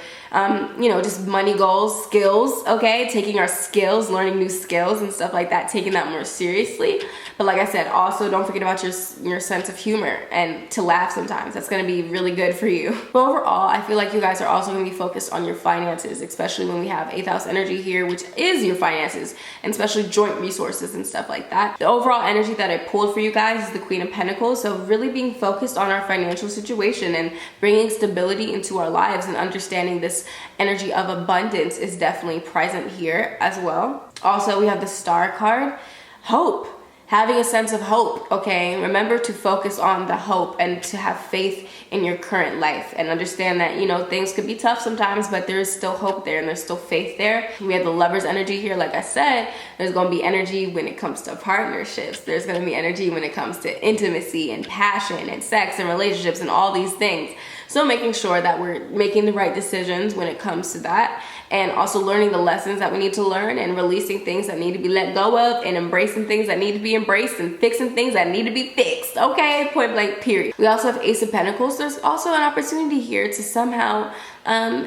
you know, just money goals, skills. Okay, taking our skills, learning new skills and stuff like that, taking that more seriously. But like I said, also don't forget about your sense of humor and to laugh sometimes. That's going to be really good for you. But overall, I feel like you guys are also going to be focused on your finances, especially when we have 8th house energy here, which is your finances, and especially joint resources and stuff like that. The overall energy that I pulled for you guys is the Queen of Pentacles. So really being focused on our financial situation and bringing stability into our lives, and understanding this energy of abundance is definitely present here as well. Also, we have the Star card, hope. Having a sense of hope, okay? Remember to focus on the hope and to have faith in your current life, and understand that, you know, things could be tough sometimes, but there is still hope there and there's still faith there. We have the Lover's energy here. Like I said, there's going to be energy when it comes to partnerships. There's going to be energy when it comes to intimacy and passion and sex and relationships and all these things. So making sure that we're making the right decisions when it comes to that, and also learning the lessons that we need to learn, and releasing things that need to be let go of, and embracing things that need to be embraced, and fixing things that need to be fixed. Okay, point blank, period. We also have Ace of Pentacles. There's also an opportunity here to somehow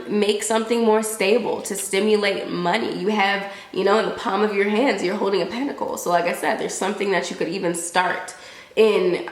make something more stable, to stimulate money. You have, you know, in the palm of your hands, you're holding a pentacle. So like I said, there's something that you could even start in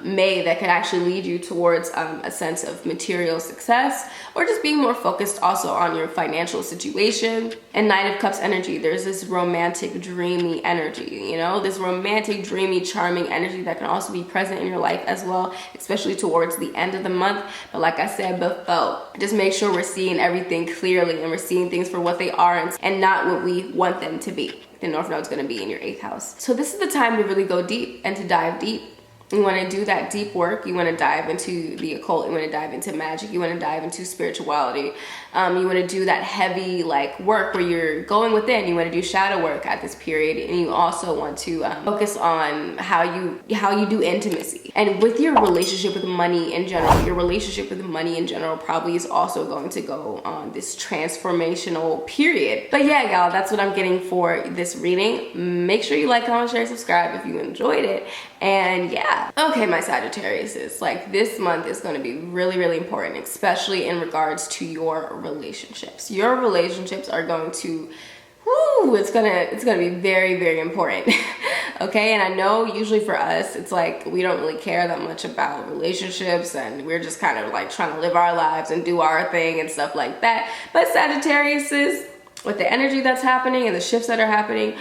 May that could actually lead you towards a sense of material success, or just being more focused also on your financial situation. And Knight of Cups energy, there's this romantic, dreamy energy, you know, this romantic, dreamy, charming energy that can also be present in your life as well, especially towards the end of the month. But like I said before, just make sure we're seeing everything clearly, and we're seeing things for what they are and not what we want them to be. The North Node's going to be in your 8th house. So this is the time to really go deep and to dive deep. You want to do that deep work. You want to dive into the occult. You want to dive into magic. You want to dive into spirituality. You want to do that heavy like work where you're going within. You want to do shadow work at this period, and you also want to focus on how you do intimacy. And with your relationship with money in general, your relationship with money in general probably is also going to go on this transformational period. But yeah, y'all, that's what I'm getting for this reading. Make sure you like, comment, share, subscribe if you enjoyed it. And yeah, okay, my Sagittarius, is like this month is going to be really, really important, especially in regards to your relationships. Your relationships are going to, it's gonna be very, very important. Okay, and I know usually for us, it's like we don't really care that much about relationships, and we're just kind of like trying to live our lives and do our thing and stuff like that. But Sagittarius is, with the energy that's happening and the shifts that are happening,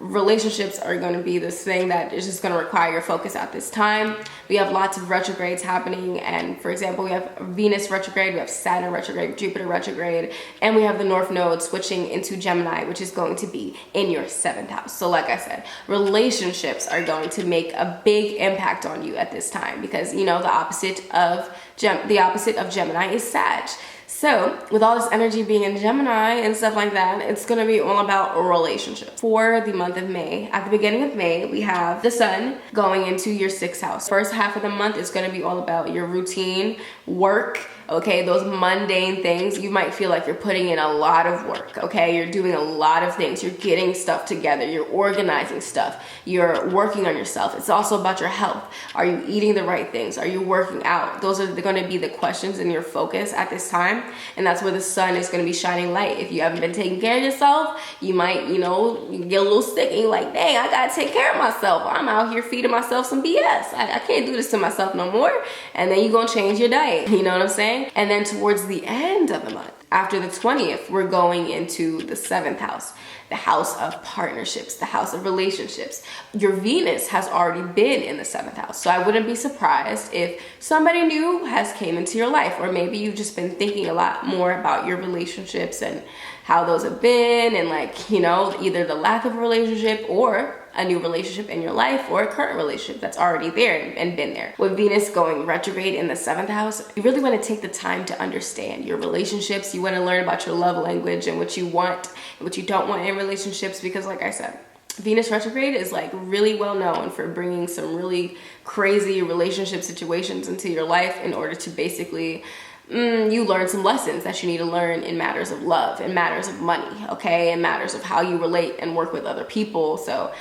relationships are going to be this thing that is just going to require your focus at this time. We have lots of retrogrades happening, and for example, we have Venus retrograde, we have Saturn retrograde, Jupiter retrograde, and we have the North Node switching into Gemini, which is going to be in your 7th house. So like I said, relationships are going to make a big impact on you at this time, because you know the opposite of Gemini is Sag. So with all this energy being in Gemini and stuff like that, it's going to be all about relationships. For the month of May, at the beginning of May, we have the sun going into your 6th house. First half of the month is going to be all about your routine, work, okay, those mundane things. You might feel like you're putting in a lot of work, okay? You're doing a lot of things. You're getting stuff together. You're organizing stuff. You're working on yourself. It's also about your health. Are you eating the right things? Are you working out? Those are going to be the questions in your focus at this time. And that's where the sun is going to be shining light. If you haven't been taking care of yourself, you might, you know, you get a little sick and you're like, dang, I got to take care of myself. I'm out here feeding myself some BS. I can't do this to myself no more. And then you're going to change your diet. You know what I'm saying? And then towards the end of the month, after the 20th, we're going into the 7th house, the house of partnerships, the house of relationships. Your Venus has already been in the 7th house. So I wouldn't be surprised if somebody new has came into your life, or maybe you've just been thinking a lot more about your relationships and how those have been, and like, you know, either the lack of a relationship or a new relationship in your life, or a current relationship that's already there and been there. With Venus going retrograde in the 7th house, you really want to take the time to understand your relationships. You want to learn about your love language and what you want and what you don't want in relationships, because like I said, Venus retrograde is like really well known for bringing some really crazy relationship situations into your life in order to basically you learn some lessons that you need to learn in matters of love, in matters of money, okay, in matters of how you relate and work with other people. So,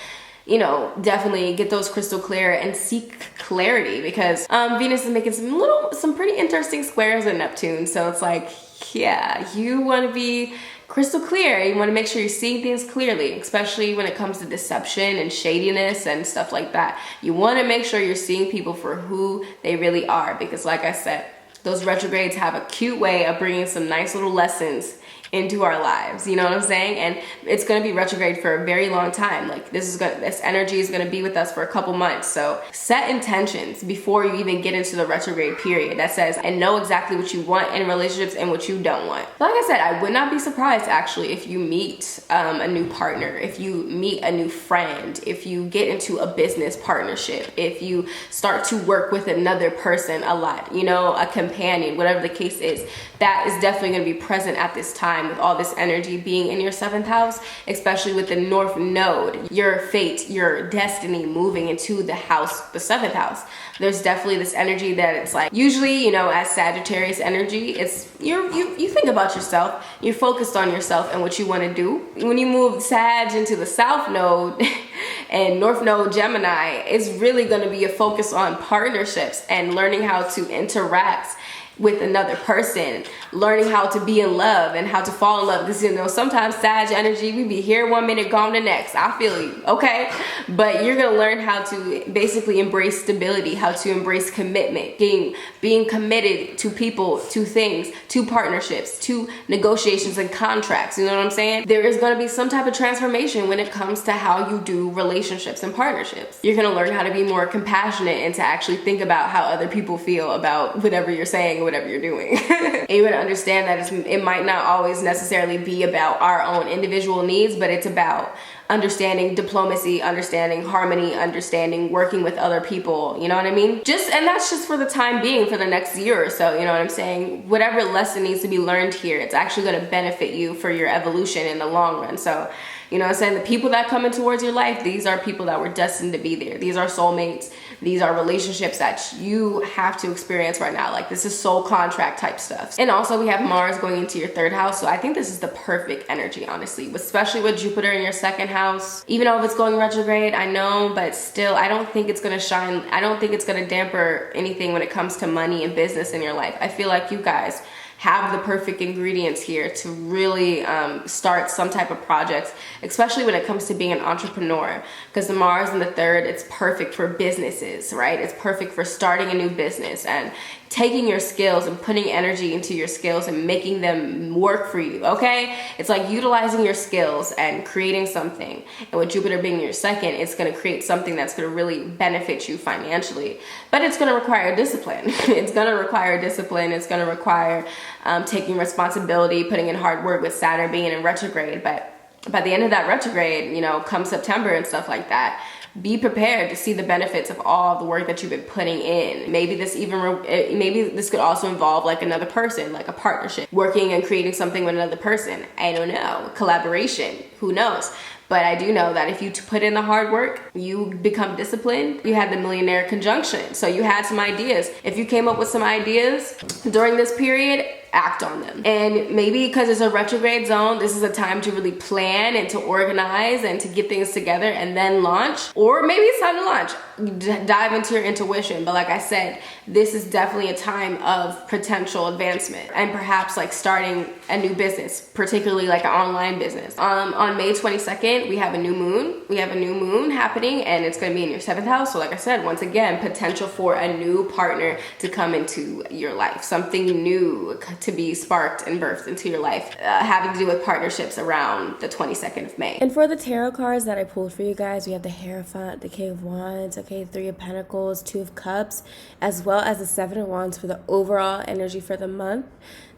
you know, definitely get those crystal clear and seek clarity, because Venus is making some pretty interesting squares in Neptune. So it's like, yeah, you want to be crystal clear. You want to make sure you're seeing things clearly, especially when it comes to deception and shadiness and stuff like that. You want to make sure you're seeing people for who they really are, because like I said, those retrogrades have a cute way of bringing some nice little lessons into our lives, you know what I'm saying? And it's going to be retrograde for a very long time. Like this energy is going to be with us for a couple months. So set intentions before you even get into the retrograde period that says, and know exactly what you want in relationships and what you don't want. But like I said, I would not be surprised actually if you meet a new partner, if you meet a new friend, if you get into a business partnership, if you start to work with another person a lot, you know, a companion, whatever the case is. That is definitely going to be present at this time with all this energy being in your 7th house, especially with the North Node, your fate, your destiny moving into the house, the 7th house. There's definitely this energy that it's like, usually, you know, as Sagittarius energy, it's you think about yourself, you're focused on yourself and what you want to do. When you move Sag into the South Node and North Node Gemini, it's really going to be a focus on partnerships and learning how to interact with another person, learning how to be in love and how to fall in love. Because, you know, sometimes Sag energy, we be here one minute, gone the next. I feel you, okay? But you're gonna learn how to basically embrace stability, how to embrace commitment, being committed to people, to things, to partnerships, to negotiations and contracts. You know what I'm saying? There is gonna be some type of transformation when it comes to how you do relationships and partnerships. You're gonna learn how to be more compassionate and to actually think about how other people feel about whatever you're saying, whatever you're doing. And you're gonna understand that it might not always necessarily be about our own individual needs, but it's about understanding diplomacy, understanding harmony, understanding working with other people, you know what I mean? And that's just for the time being, for the next year or so, you know what I'm saying? Whatever lesson needs to be learned here, it's actually gonna benefit you for your evolution in the long run. So, you know what I'm saying? The people that come in towards your life, these are people that were destined to be there. These are soulmates. These are relationships that you have to experience right now. Like, this is soul contract type stuff. And also we have Mars going into your 3rd house. So I think this is the perfect energy, honestly, especially with Jupiter in your 2nd house. Even though if it's going retrograde, I know, but still, I don't think it's gonna shine. I don't think it's gonna damper anything when it comes to money and business in your life. I feel like you guys have the perfect ingredients here to really start some type of projects, especially when it comes to being an entrepreneur, because the Mars in the 3rd, it's perfect for businesses, right? It's perfect for starting a new business and taking your skills and putting energy into your skills and making them work for you, okay? It's like utilizing your skills and creating something. And with Jupiter being your second, it's going to create something that's going to really benefit you financially. But it's going to require discipline. It's going to require discipline. It's going to require taking responsibility, putting in hard work with Saturn being in retrograde. But by the end of that retrograde, you know, come September and stuff like that, be prepared to see the benefits of all the work that you've been putting in. Maybe this could also involve like another person, like a partnership, working and creating something with another person. I don't know, collaboration, who knows? But I do know that if you put in the hard work, you become disciplined. You had the millionaire conjunction, so you had some ideas. If you came up with some ideas during this period, act on them. And maybe because it's a retrograde zone, this is a time to really plan and to organize and to get things together and then launch. Or maybe it's time to launch. Dive into your intuition. But like I said, this is definitely a time of potential advancement and perhaps like starting a new business, particularly like an online business. On May 22nd, we have a new moon. We have a new moon happening, and it's going to be in your 7th house. So like I said, once again, potential for a new partner to come into your life, something new to be sparked and birthed into your life, having to do with partnerships around the 22nd of May. And for the tarot cards that I pulled for you guys, we have the Hierophant, the King of Wands, okay, 3 of Pentacles, 2 of Cups, as well as the 7 of Wands for the overall energy for the month.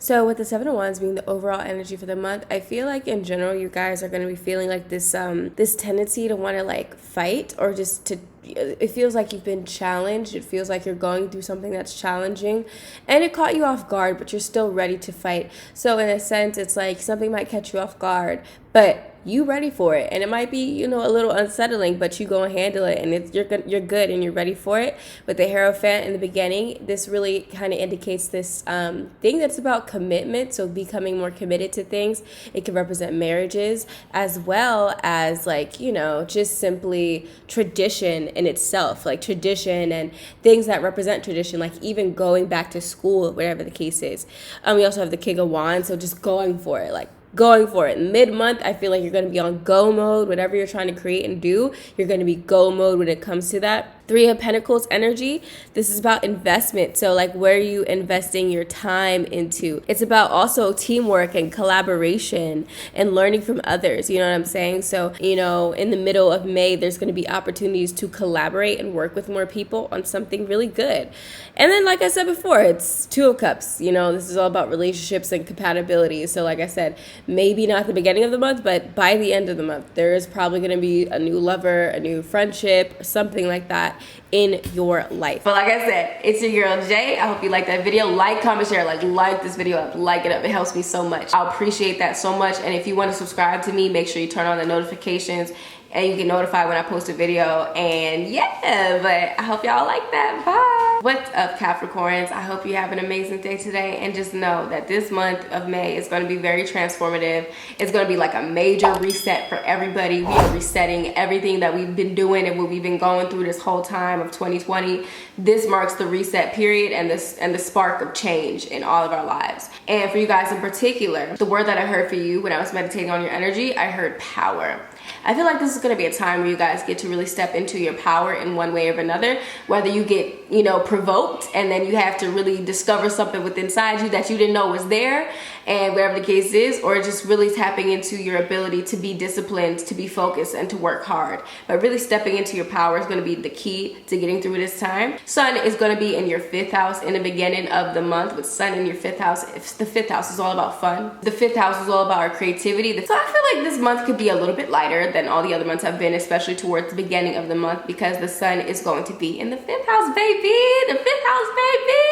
So with the 7 of Wands being the overall energy for the month, I feel like in general you guys are going to be feeling like this this tendency to want to like fight, or just to, it feels like you've been challenged. It feels like you're going through something that's challenging and it caught you off guard, but you're still ready to fight. So in a sense, it's like something might catch you off guard, but you ready for it, and it might be, you know, a little unsettling, but you go and handle it, and you're good and you're ready for it. With the Hierophant in the beginning, this really kind of indicates this thing that's about commitment, so becoming more committed to things. It can represent marriages, as well as like, you know, just simply tradition in itself, like tradition and things that represent tradition, like even going back to school, whatever the case is. We also have the King of Wands, so just going for it, like going for it. Mid-month, I feel like you're going to be on go mode. Whatever you're trying to create and do, you're going to be go mode when it comes to that. 3 of Pentacles energy, this is about investment. So like, where are you investing your time into? It's about also teamwork and collaboration and learning from others. You know what I'm saying? So, you know, in the middle of May, there's going to be opportunities to collaborate and work with more people on something really good. And then, like I said before, it's 2 of Cups. You know, this is all about relationships and compatibility. So like I said, maybe not the beginning of the month, but by the end of the month, there is probably going to be a new lover, a new friendship, or something like that in your life. But like I said, it's your girl Jay. I hope you like that video. Like, comment, share, like this video up, like it up. It helps me so much. I appreciate that so much. And if you want to subscribe to me, make sure you turn on the notifications and you get notified when I post a video. And yeah, but I hope y'all like that. Bye. What's up, Capricorns? I hope you have an amazing day today, and just know that this month of May is going to be very transformative. It's going to be like a major reset for everybody. We are resetting everything that we've been doing and what we've been going through this whole time of 2020. This marks the reset period and the spark of change in all of our lives. And for you guys in particular, the word that I heard for you when I was meditating on your energy, I heard power. I feel like this is going to be a time where you guys get to really step into your power in one way or another, whether you get, you know, provoked and then you have to really discover something within inside you that you didn't know was there, and whatever the case is, or just really tapping into your ability to be disciplined, to be focused, and to work hard. But really stepping into your power is going to be the key to getting through this time. Sun is going to be in your 5th house in the beginning of the month. With Sun in your 5th house, the 5th house is all about fun. The 5th house is all about our creativity. So I feel like this month could be a little bit lighter than all the other months have been, especially towards the beginning of the month, because the Sun is going to be in the 5th house, baby. The 5th house, baby.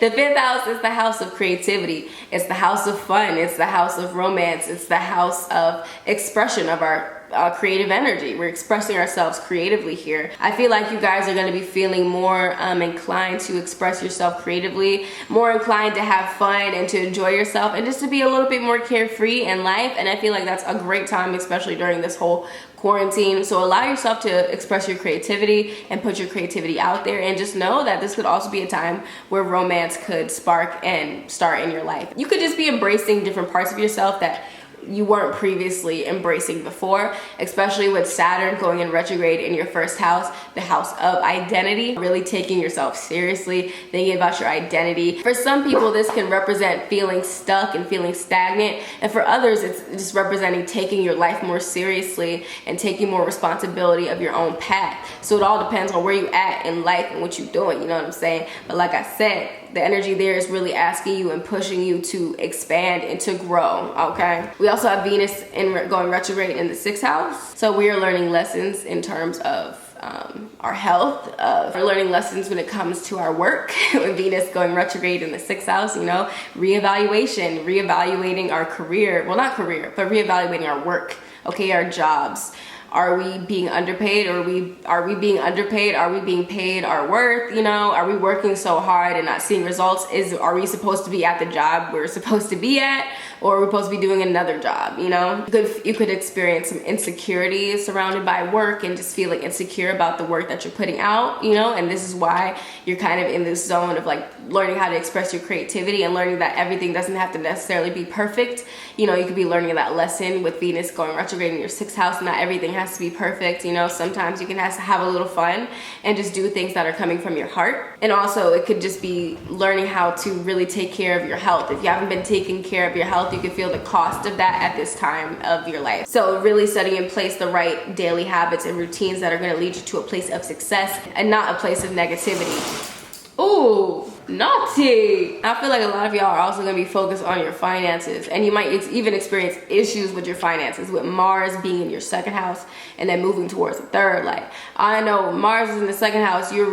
The 5th house is the house of creativity. It's the house of fun. It's the house of romance. It's the house of expression of our creative energy. We're expressing ourselves creatively here. I feel like you guys are going to be feeling more inclined to express yourself creatively, more inclined to have fun and to enjoy yourself, and just to be a little bit more carefree in life. And I feel like that's a great time, especially during this whole quarantine. So allow yourself to express your creativity and put your creativity out there, and just know that this could also be a time where romance could spark and start in your life. You could just be embracing different parts of yourself that you weren't previously embracing before, especially with Saturn going in retrograde in your first house, the house of identity. Really taking yourself seriously, thinking about your identity. For some people, this can represent feeling stuck and feeling stagnant, and for others, it's just representing taking your life more seriously and taking more responsibility of your own path. So it all depends on where you at in life and what you're doing, you know what I'm saying? But like I said, the energy there is really asking you and pushing you to expand and to grow, okay? We also have Venus going retrograde in the 6th house. So we are learning lessons in terms of our health, we're learning lessons when it comes to our work. With Venus going retrograde in the 6th house, you know, reevaluating our career. Well, not career, but reevaluating our work, okay, our jobs. Are we being underpaid, or are we being underpaid? Are we being paid our worth? You know, are we working so hard and not seeing results? Are we supposed to be at the job we're supposed to be at, or are we supposed to be doing another job? You know, you could experience some insecurity surrounded by work and just feeling insecure about the work that you're putting out, you know, and this is why you're kind of in this zone of like learning how to express your creativity and learning that everything doesn't have to necessarily be perfect. You know, you could be learning that lesson with Venus going retrograde in your 6th house. Not everything has to be perfect, you know. Sometimes you can have a little fun and just do things that are coming from your heart. And also it could just be learning how to really take care of your health. If you haven't been taking care of your health, you can feel the cost of that at this time of your life. So really setting in place the right daily habits and routines that are going to lead you to a place of success and not a place of negativity. Ooh, naughty. I feel like a lot of y'all are also going to be focused on your finances, and you might even experience issues with your finances with Mars being in your 2nd house and then moving towards the 3rd. Like, I know Mars is in the 2nd house. You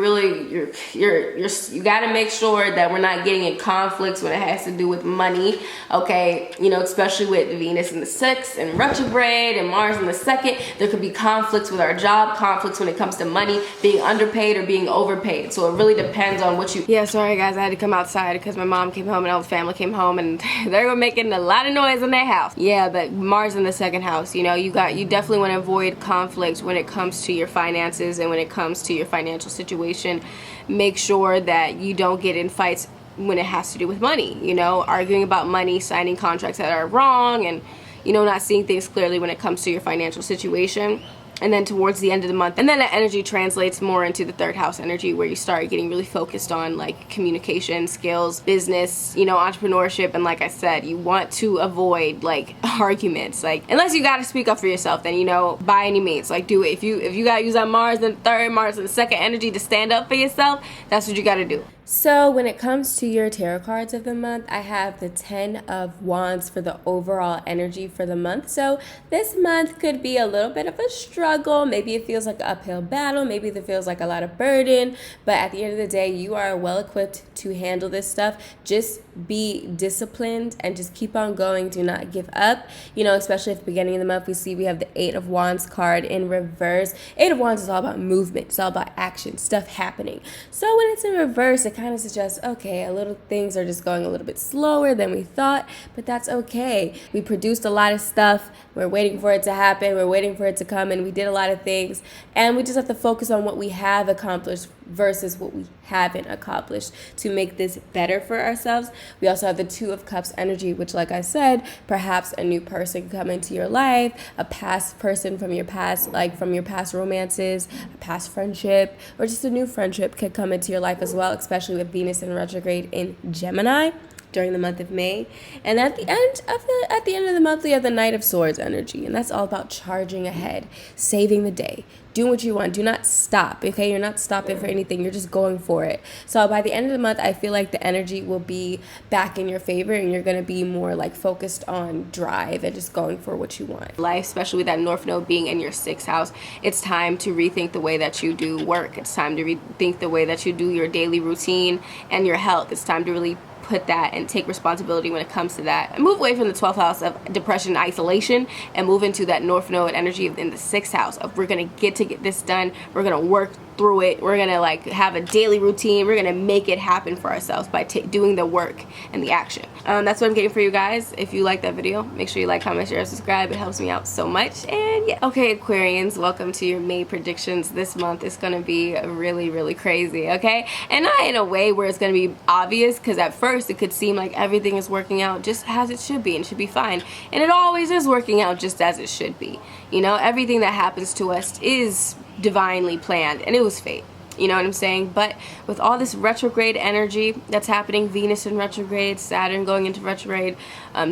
got to make sure that we're not getting in conflicts when it has to do with money, okay? You know, especially with Venus in the 6th and retrograde and Mars in the 2nd, there could be conflicts with our job, conflicts when it comes to money, being underpaid or being overpaid. So it really depends on what you... Yeah, sorry guys, I had to come outside because my mom came home and all the family came home and they were making a lot of noise in their house. Yeah, but Mars in the 2nd house, you know, you definitely want to avoid conflict when it comes to your finances and when it comes to your financial situation. Make sure that you don't get in fights when it has to do with money, you know, arguing about money, signing contracts that are wrong, and, you know, not seeing things clearly when it comes to your financial situation. And then towards the end of the month, and then that energy translates more into the 3rd house energy, where you start getting really focused on like communication skills, business, you know, entrepreneurship. And like I said, you want to avoid like arguments, like unless you got to speak up for yourself, then, you know, by any means, like do it. If you got to use that Mars in the 3rd, Mars in the 2nd energy to stand up for yourself, that's what you got to do. So when it comes to your tarot cards of the month, I have the 10 of Wands for the overall energy for the month. So this month could be a little bit of a struggle. Maybe it feels like an uphill battle. Maybe it feels like a lot of burden. But at the end of the day, you are well equipped to handle this stuff. Just be disciplined and just keep on going. Do not give up. You know, especially at the beginning of the month, we have the 8 of Wands card in reverse. 8 of Wands is all about movement. It's all about action, stuff happening. So when it's in reverse, it kind of suggests, okay, things are just going a little bit slower than we thought, but that's okay. We produced a lot of stuff. We're waiting for it to happen. We're waiting for it to come, and we did a lot of things, and we just have to focus on what we have accomplished versus what we haven't accomplished to make this better for ourselves. We also have the 2 of Cups energy, which, like I said, perhaps a new person come into your life, a past person from your past, like from your past romances, a past friendship, or just a new friendship could come into your life as well, especially with Venus in retrograde in Gemini during the month of May. And at the end of the month, we have the Knight of Swords energy, and that's all about charging ahead, saving the day, doing what you want. Do not stop, okay? You're not stopping for anything. You're just going for it. So by the end of the month, I feel like the energy will be back in your favor, and you're going to be more like focused on drive and just going for what you want. Life, especially with that North Node being in your 6th house, it's time to rethink the way that you do work. It's time to rethink the way that you do your daily routine and your health. It's time to really put that and take responsibility when it comes to that, and move away from the 12th house of depression and isolation and move into that North Node energy in the 6th house of we're gonna get this done, we're gonna work through it. We're gonna like have a daily routine. We're gonna make it happen for ourselves by doing the work and the action. That's what I'm getting for you guys. If you like that video, make sure you like, comment, share, subscribe. It helps me out so much. And yeah, okay, Aquarians, welcome to your May predictions. This month is gonna be really, really crazy, okay? And not in a way where it's gonna be obvious, because at first it could seem like everything is working out just as it should be and should be fine. And it always is working out just as it should be. You know, everything that happens to us is divinely planned, and it was fate. You know what I'm saying? But with all this retrograde energy that's happening, Venus in retrograde, Saturn going into retrograde,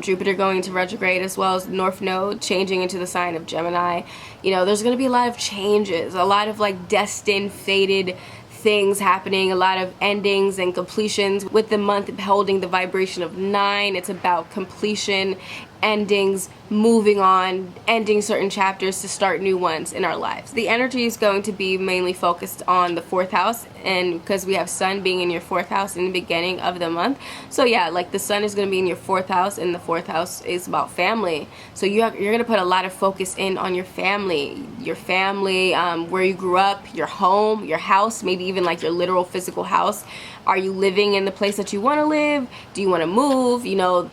Jupiter going into retrograde, as well as North Node changing into the sign of Gemini, you know, there's going to be a lot of changes, a lot of like destined, fated things happening, a lot of endings and completions. With the month holding the vibration of 9, it's about completion, endings, moving on, ending certain chapters to start new ones in our lives. The energy is going to be mainly focused on the 4th house, and because we have Sun being in your 4th house in the beginning of the month. So yeah, like the Sun is going to be in your 4th house, and the 4th house is about family. So you're going to put a lot of focus in on your family, where you grew up, your home, your house, maybe even like your literal physical house. Are you living in the place that you want to live? Do you want to move? You know,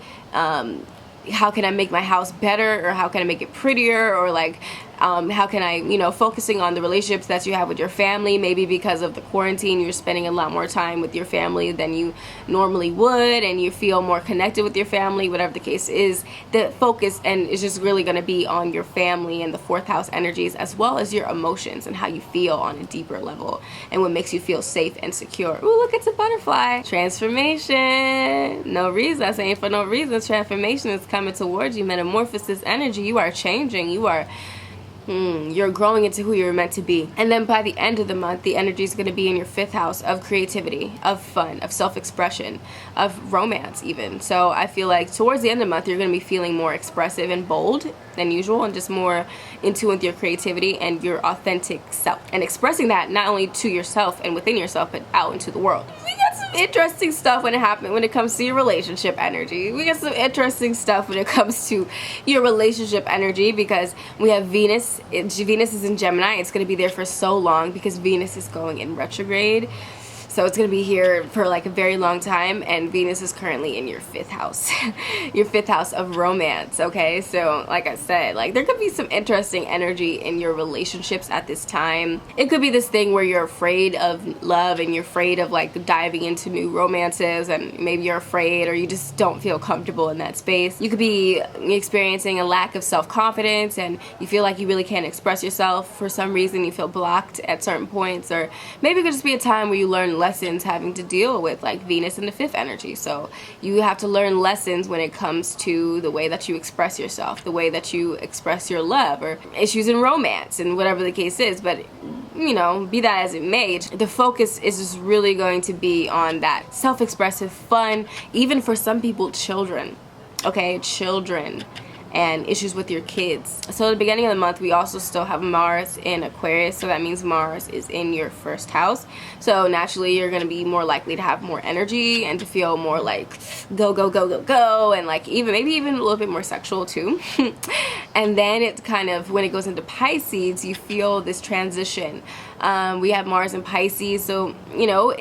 how can I make my house better, or how can I make it prettier, or like how can I, you know, focusing on the relationships that you have with your family. Maybe because of the quarantine you're spending a lot more time with your family than you normally would, and you feel more connected with your family. Whatever the case is, the focus and is just really going to be on your family and the 4th house energies, as well as your emotions and how you feel on a deeper level, and what makes you feel safe and secure. Ooh, look, it's a butterfly. Transformation. No reason. I'm saying for no reason. Transformation is coming towards you. Metamorphosis energy. You are changing. You're growing into who you're meant to be. And then by the end of the month, the energy is going to be in your 5th house of creativity, of fun, of self-expression, of romance even. So I feel like towards the end of the month, you're going to be feeling more expressive and bold than usual, and just more in tune with your creativity and your authentic self, and expressing that not only to yourself and within yourself, but out into the world. We got some interesting stuff when it comes to your relationship energy. We got some interesting stuff when it comes to your relationship energy, because we have Venus. Venus is in Gemini. It's going to be there for so long because Venus is going in retrograde. So it's going to be here for like a very long time, and Venus is currently in your 5th house, your 5th house of romance, okay? So like I said, like there could be some interesting energy in your relationships at this time. It could be this thing where you're afraid of love, and you're afraid of like diving into new romances, and maybe you're afraid, or you just don't feel comfortable in that space. You could be experiencing a lack of self-confidence, and you feel like you really can't express yourself for some reason. You feel blocked at certain points, or maybe it could just be a time where you learn lessons having to deal with like Venus in the 5th energy. So you have to learn lessons when it comes to the way that you express yourself, the way that you express your love, or issues in romance, and whatever the case is. But you know, be that as it may, the focus is just really going to be on that self-expressive fun, even for some people, children, okay? Children and issues with your kids. So at the beginning of the month, we also still have Mars in Aquarius, so that means Mars is in your 1st house. So naturally, you're going to be more likely to have more energy and to feel more like go, go, go, go, go, and like maybe even a little bit more sexual too. And then it's kind of, when it goes into Pisces, you feel this transition. We have Mars in Pisces, so you know,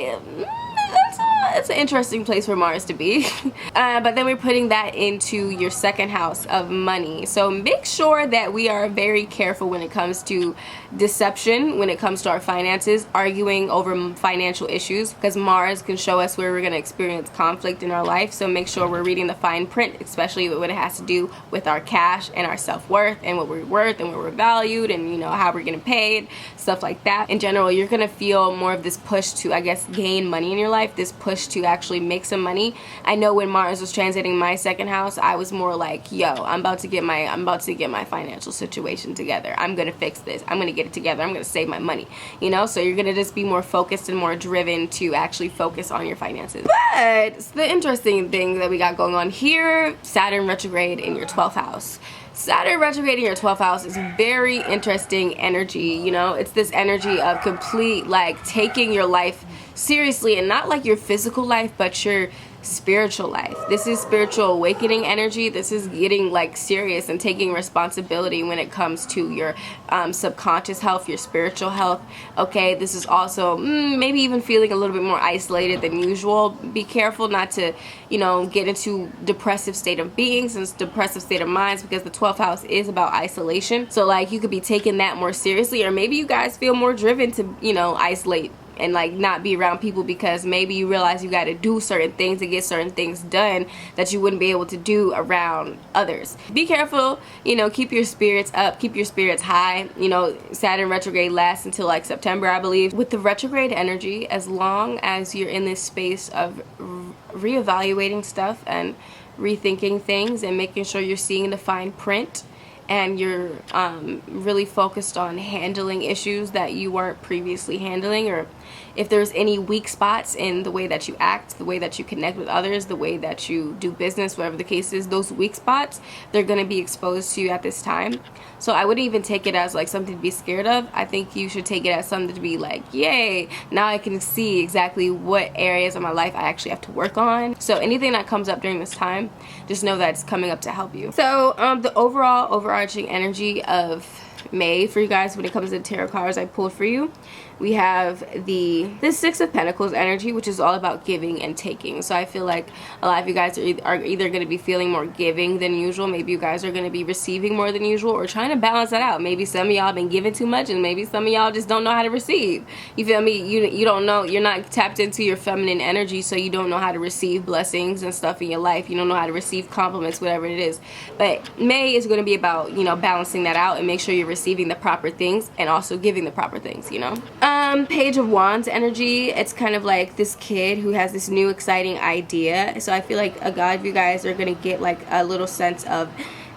it's an interesting place for Mars to be. But then we're putting that into your 2nd house of money. So make sure that we are very careful when it comes to deception, when it comes to our finances, arguing over financial issues, because Mars can show us where we're going to experience conflict in our life. So make sure we're reading the fine print, especially when it has to do with our cash and our self-worth, and what we're worth, and what we're valued, and you know, how we're getting paid, stuff like that. In general, you're going to feel more of this push to, I guess, gain money in your life, this push to actually make some money. I know when Mars was transiting my 2nd house, I was more like, yo, I'm about to get my financial situation together. I'm gonna fix this. I'm gonna get it together. I'm gonna save my money. You know, so you're gonna just be more focused and more driven to actually focus on your finances. But the interesting thing that we got going on here, Saturn retrograde in your 12th house. Saturn retrograde in your 12th house is very interesting energy. You know, it's this energy of complete, like, taking your life seriously, and not like your physical life, but your spiritual life. This is spiritual awakening energy. This is getting like serious and taking responsibility when it comes to your subconscious health, your spiritual health. Okay, this is also maybe even feeling a little bit more isolated than usual. Be careful not to, you know, get into depressive state of beings and depressive state of minds, because the 12th house is about isolation. So like you could be taking that more seriously, or maybe you guys feel more driven to, you know, isolate and like not be around people because maybe you realize you got to do certain things to get certain things done that you wouldn't be able to do around others. Be careful, you know, keep your spirits up, keep your spirits high. You know, Saturn retrograde lasts until like September, I believe. With the retrograde energy, as long as you're in this space of reevaluating stuff and rethinking things and making sure you're seeing the fine print, and you're really focused on handling issues that you weren't previously handling, or if there's any weak spots in the way that you act, the way that you connect with others, the way that you do business, whatever the case is, those weak spots, they're going to be exposed to you at this time. So I wouldn't even take it as like something to be scared of. I think you should take it as something to be like, yay, now I can see exactly what areas of my life I actually have to work on. So anything that comes up during this time, just know that it's coming up to help you. So the overall overarching energy of May for you guys when it comes to tarot cards I pulled for you, we have the Six of Pentacles energy, which is all about giving and taking. So I feel like a lot of you guys are either going to be feeling more giving than usual. Maybe you guys are going to be receiving more than usual, or trying to balance that out. Maybe some of y'all have been giving too much, and maybe some of y'all just don't know how to receive. You feel me? You don't know. You're not tapped into your feminine energy, so you don't know how to receive blessings and stuff in your life. You don't know how to receive compliments, whatever it is. But May is going to be about, you know, balancing that out and make sure you're receiving the proper things and also giving the proper things, you know. Page of Wands energy, it's kind of like this kid who has this new exciting idea. So I feel like a lot of you guys are going to get like a little sense of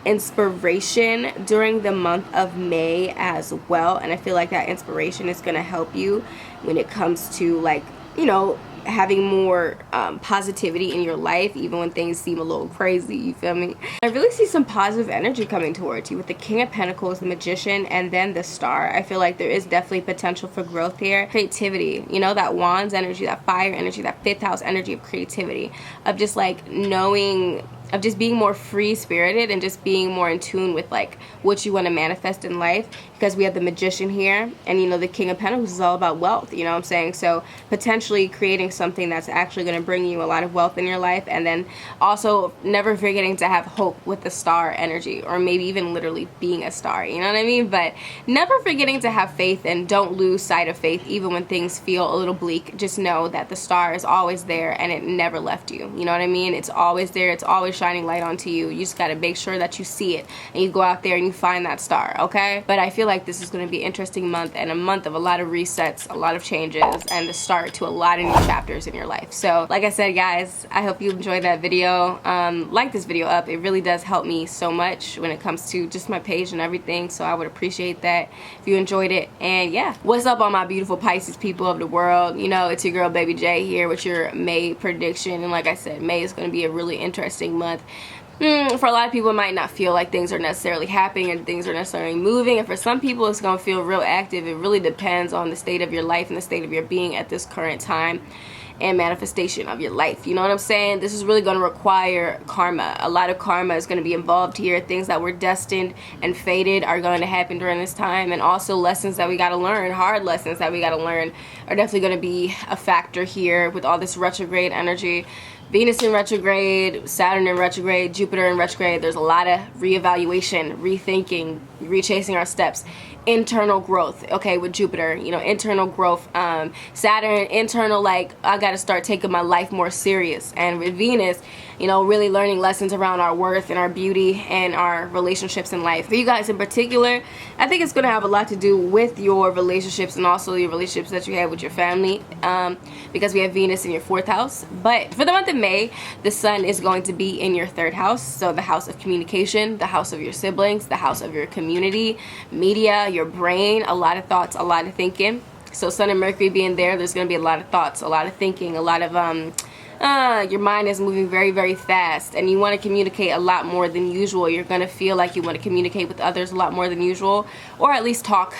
inspiration during the month of May as well. And I feel like that inspiration is going to help you when it comes to like, you know, having more positivity in your life, even when things seem a little crazy. You feel me? I really see some positive energy coming towards you with the King of Pentacles, the Magician, and then the Star. I feel like there is definitely potential for growth here. Creativity, you know, that Wands energy, that fire energy, that 5th house energy of creativity, of just like knowing, of just being more free-spirited and just being more in tune with like what you want to manifest in life, because we have the Magician here, and you know the King of Pentacles is all about wealth, you know what I'm saying? So potentially creating something that's actually going to bring you a lot of wealth in your life, and then also never forgetting to have hope with the Star energy, or maybe even literally being a star, you know what I mean? But never forgetting to have faith, and don't lose sight of faith even when things feel a little bleak. Just know that the Star is always there and it never left you, you know what I mean? It's always there, it's always shining light onto you. You just got to make sure that you see it and you go out there and you find that star, okay? But I feel like this is going to be an interesting month, and a month of a lot of resets, a lot of changes, and the start to a lot of new chapters in your life. So like I said, guys, I hope you enjoyed that video. Like this video up. It really does help me so much when it comes to just my page and everything, so I would appreciate that if you enjoyed it. And yeah, what's up all my beautiful Pisces people of the world? You know, it's your girl Baby J here with your May prediction. And like I said, May is going to be a really interesting month. For a lot of people, it might not feel like things are necessarily happening and things are necessarily moving, and for some people it's going to feel real active. It really depends on the state of your life and the state of your being at this current time and manifestation of your life, you know what I'm saying? This is really going to require karma. A lot of karma is going to be involved here. Things that were destined and fated are going to happen during this time, and also lessons that we got to learn, hard lessons that we got to learn, are definitely going to be a factor here with all this retrograde energy. Venus in retrograde, Saturn in retrograde, Jupiter in retrograde. There's a lot of reevaluation, rethinking, rechasing our steps, internal growth, okay, with Jupiter, you know, internal growth. Saturn, internal, like, I gotta start taking my life more serious. And with Venus, you know, really learning lessons around our worth and our beauty and our relationships in life. For you guys in particular, I think it's gonna have a lot to do with your relationships and also your relationships that you have with your family, because we have Venus in your 4th house. But for the month of May, the Sun is going to be in your 3rd house, so the house of communication, the house of your siblings, the house of your community, media, your brain, a lot of thoughts, a lot of thinking. So Sun and Mercury being there, there's going to be a lot of thoughts, a lot of thinking, a lot of your mind is moving very, very fast, and you want to communicate a lot more than usual. You're going to feel like you want to communicate with others a lot more than usual, or at least talk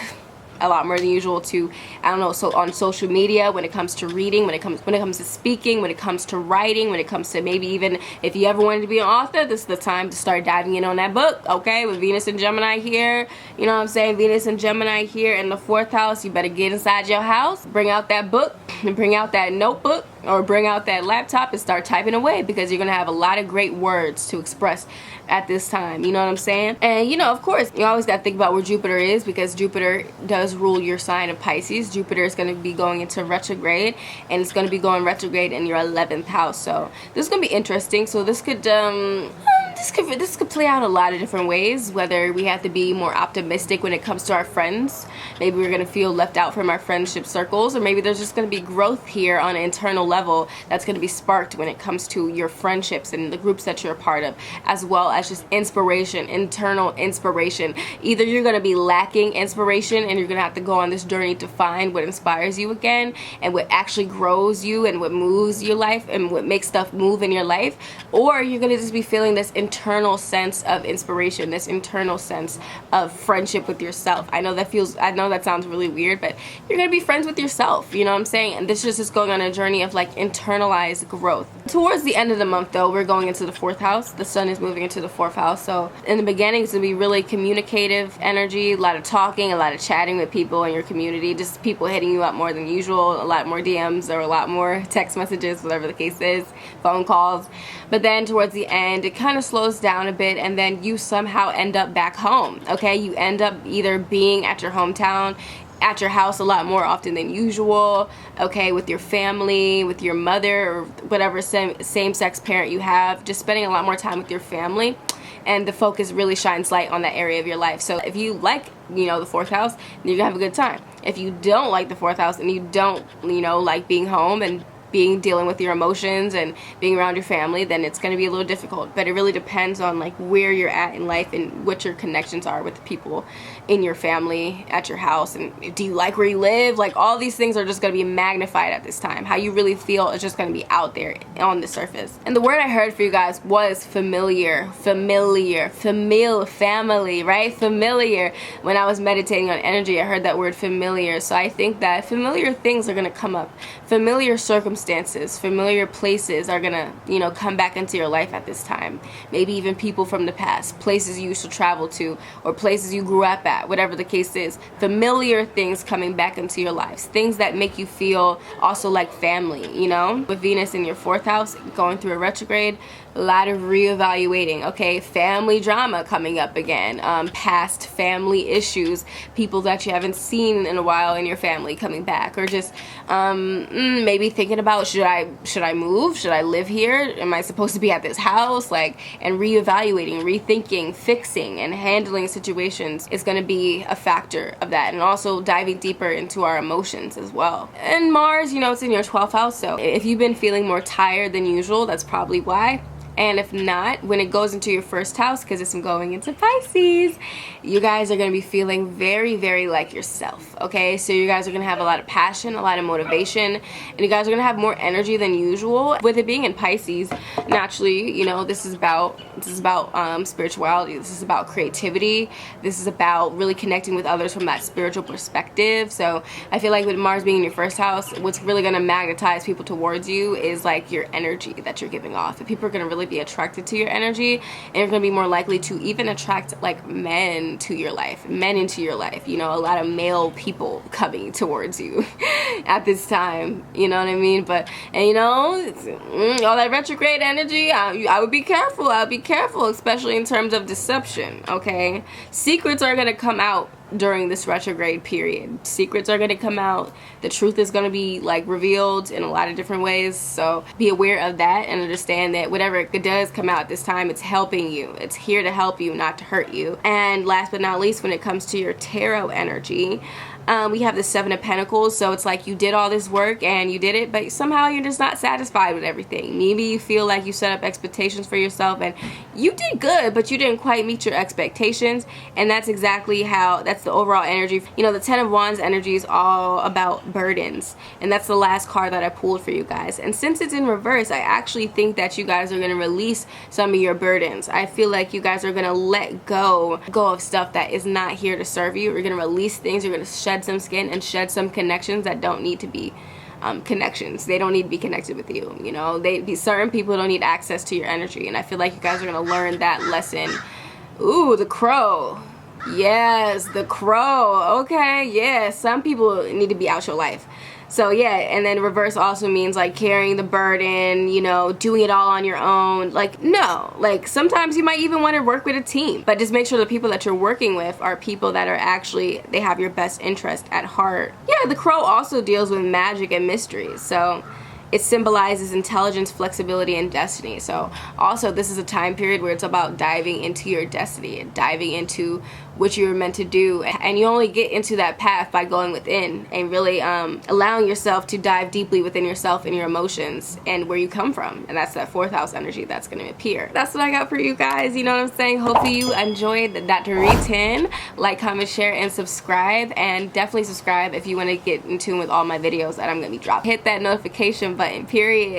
a lot more than usual to, I don't know, so on social media, when it comes to reading, when it comes to speaking, when it comes to writing, when it comes to maybe even if you ever wanted to be an author, this is the time to start diving in on that book, okay? With Venus and Gemini here, you know what I'm saying? Venus and Gemini here in the 4th house, you better get inside your house, bring out that book, and bring out that notebook, or bring out that laptop and start typing away, because you're gonna have a lot of great words to express at this time, you know what I'm saying? And you know, of course, you always got to think about where Jupiter is, because Jupiter does rule your sign of Pisces. Jupiter is going to be going into retrograde, and it's going to be going retrograde in your 11th house. So this is going to be interesting. So this could this could play out a lot of different ways, whether we have to be more optimistic when it comes to our friends. Maybe we're going to feel left out from our friendship circles, or maybe there's just going to be growth here on an internal level that's going to be sparked when it comes to your friendships and the groups that you're a part of, as well as just inspiration, internal inspiration. Either you're going to be lacking inspiration and you're going to have to go on this journey to find what inspires you again and what actually grows you and what moves your life and what makes stuff move in your life, or you're going to just be feeling this internal sense of inspiration, this internal sense of friendship with yourself. I know that sounds really weird, but you're gonna be friends with yourself, you know what I'm saying? And this is just going on a journey of like internalized growth. Towards the end of the month though, we're going into the 4th house. The sun is moving into the 4th house. So in the beginning, it's gonna be really communicative energy, a lot of talking, a lot of chatting with people in your community, just people hitting you up more than usual, a lot more DMs or a lot more text messages, whatever the case is, phone calls. But then towards the end, it kind of slows down a bit, and then you somehow end up back home, okay? You end up either being at your hometown, at your house a lot more often than usual, okay, with your family, with your mother, or whatever same-sex parent you have, just spending a lot more time with your family, and the focus really shines light on that area of your life. So if you like, you know, the 4th house, then you're gonna have a good time. If you don't like the 4th house and you don't, you know, like being home and dealing with your emotions and being around your family, then it's going to be a little difficult. But it really depends on like where you're at in life and what your connections are with the people in your family, at your house, and do you like where you live? Like all these things are just going to be magnified at this time. How you really feel is just going to be out there on the surface. And the word I heard for you guys was familiar, family, right? Familiar. When I was meditating on energy, I heard that word familiar. So I think that familiar things are going to come up. Familiar circumstances, familiar places are gonna, you know, come back into your life at this time. Maybe even people from the past, places you used to travel to, or places you grew up at, whatever the case is. Familiar things coming back into your lives. Things that make you feel also like family, you know? With Venus in your 4th house, going through a retrograde, a lot of reevaluating, okay? Family drama coming up again, past family issues, people that you haven't seen in a while in your family coming back, or just maybe thinking about, should I move? Should I live here? Am I supposed to be at this house? Like, and reevaluating, rethinking, fixing, and handling situations is going to be a factor of that, and also diving deeper into our emotions as well. And Mars, you know, it's in your 12th house, so if you've been feeling more tired than usual, that's probably why. And if not, when it goes into your 1st house, because it's going into Pisces, you guys are going to be feeling very, very like yourself, okay? So you guys are going to have a lot of passion, a lot of motivation, and you guys are going to have more energy than usual. With it being in Pisces, naturally, you know, this is about spirituality. This is about creativity. This is about really connecting with others from that spiritual perspective. So I feel like with Mars being in your 1st house, what's really going to magnetize people towards you is like your energy that you're giving off. And people are going to really be attracted to your energy, and you're going to be more likely to even attract like men into your life, you know, a lot of male people coming towards you at this time, you know what I mean? But, and you know, all that retrograde energy, I would be careful, especially in terms of deception, okay? Secrets are going to come out during this retrograde period. Secrets are going to come out. The truth is going to be like revealed in a lot of different ways. So be aware of that and understand that whatever it does come out this time, it's helping you. It's here to help you, not to hurt you. And last but not least, when it comes to your tarot energy, we have the 7 of Pentacles. So it's like you did all this work and you did it, but somehow you're just not satisfied with everything. Maybe you feel like you set up expectations for yourself and you did good, but you didn't quite meet your expectations. And that's exactly that's the overall energy. You know, the 10 of Wands energy is all about burdens, and that's the last card that I pulled for you guys. And since it's in reverse, I actually think that you guys are going to release some of your burdens. I feel like you guys are going to let go of stuff that is not here to serve you. You're going to release things. You're going to shed shed some skin and shed some connections that don't need to be connections. They don't need to be connected with you. You know, certain people don't need access to your energy, and I feel like you guys are gonna learn that lesson. Ooh, the crow. Yes, the crow. Okay, yeah, some people need to be out your life. So yeah, and then reverse also means like carrying the burden, you know, doing it all on your own. Like, no, like sometimes you might even want to work with a team, but just make sure the people that you're working with are people that are actually, they have your best interest at heart. Yeah, the crow also deals with magic and mysteries. So it symbolizes intelligence, flexibility, and destiny. So also this is a time period where it's about diving into your destiny and diving into what you were meant to do. And you only get into that path by going within and really allowing yourself to dive deeply within yourself and your emotions and where you come from. And that's that 4th house energy that's going to appear. That's what I got for you guys. You know what I'm saying? Hopefully you enjoyed that Dr. 10. Like, comment, share, and subscribe. And definitely subscribe if you want to get in tune with all my videos that I'm going to be dropping. Hit that notification button, period.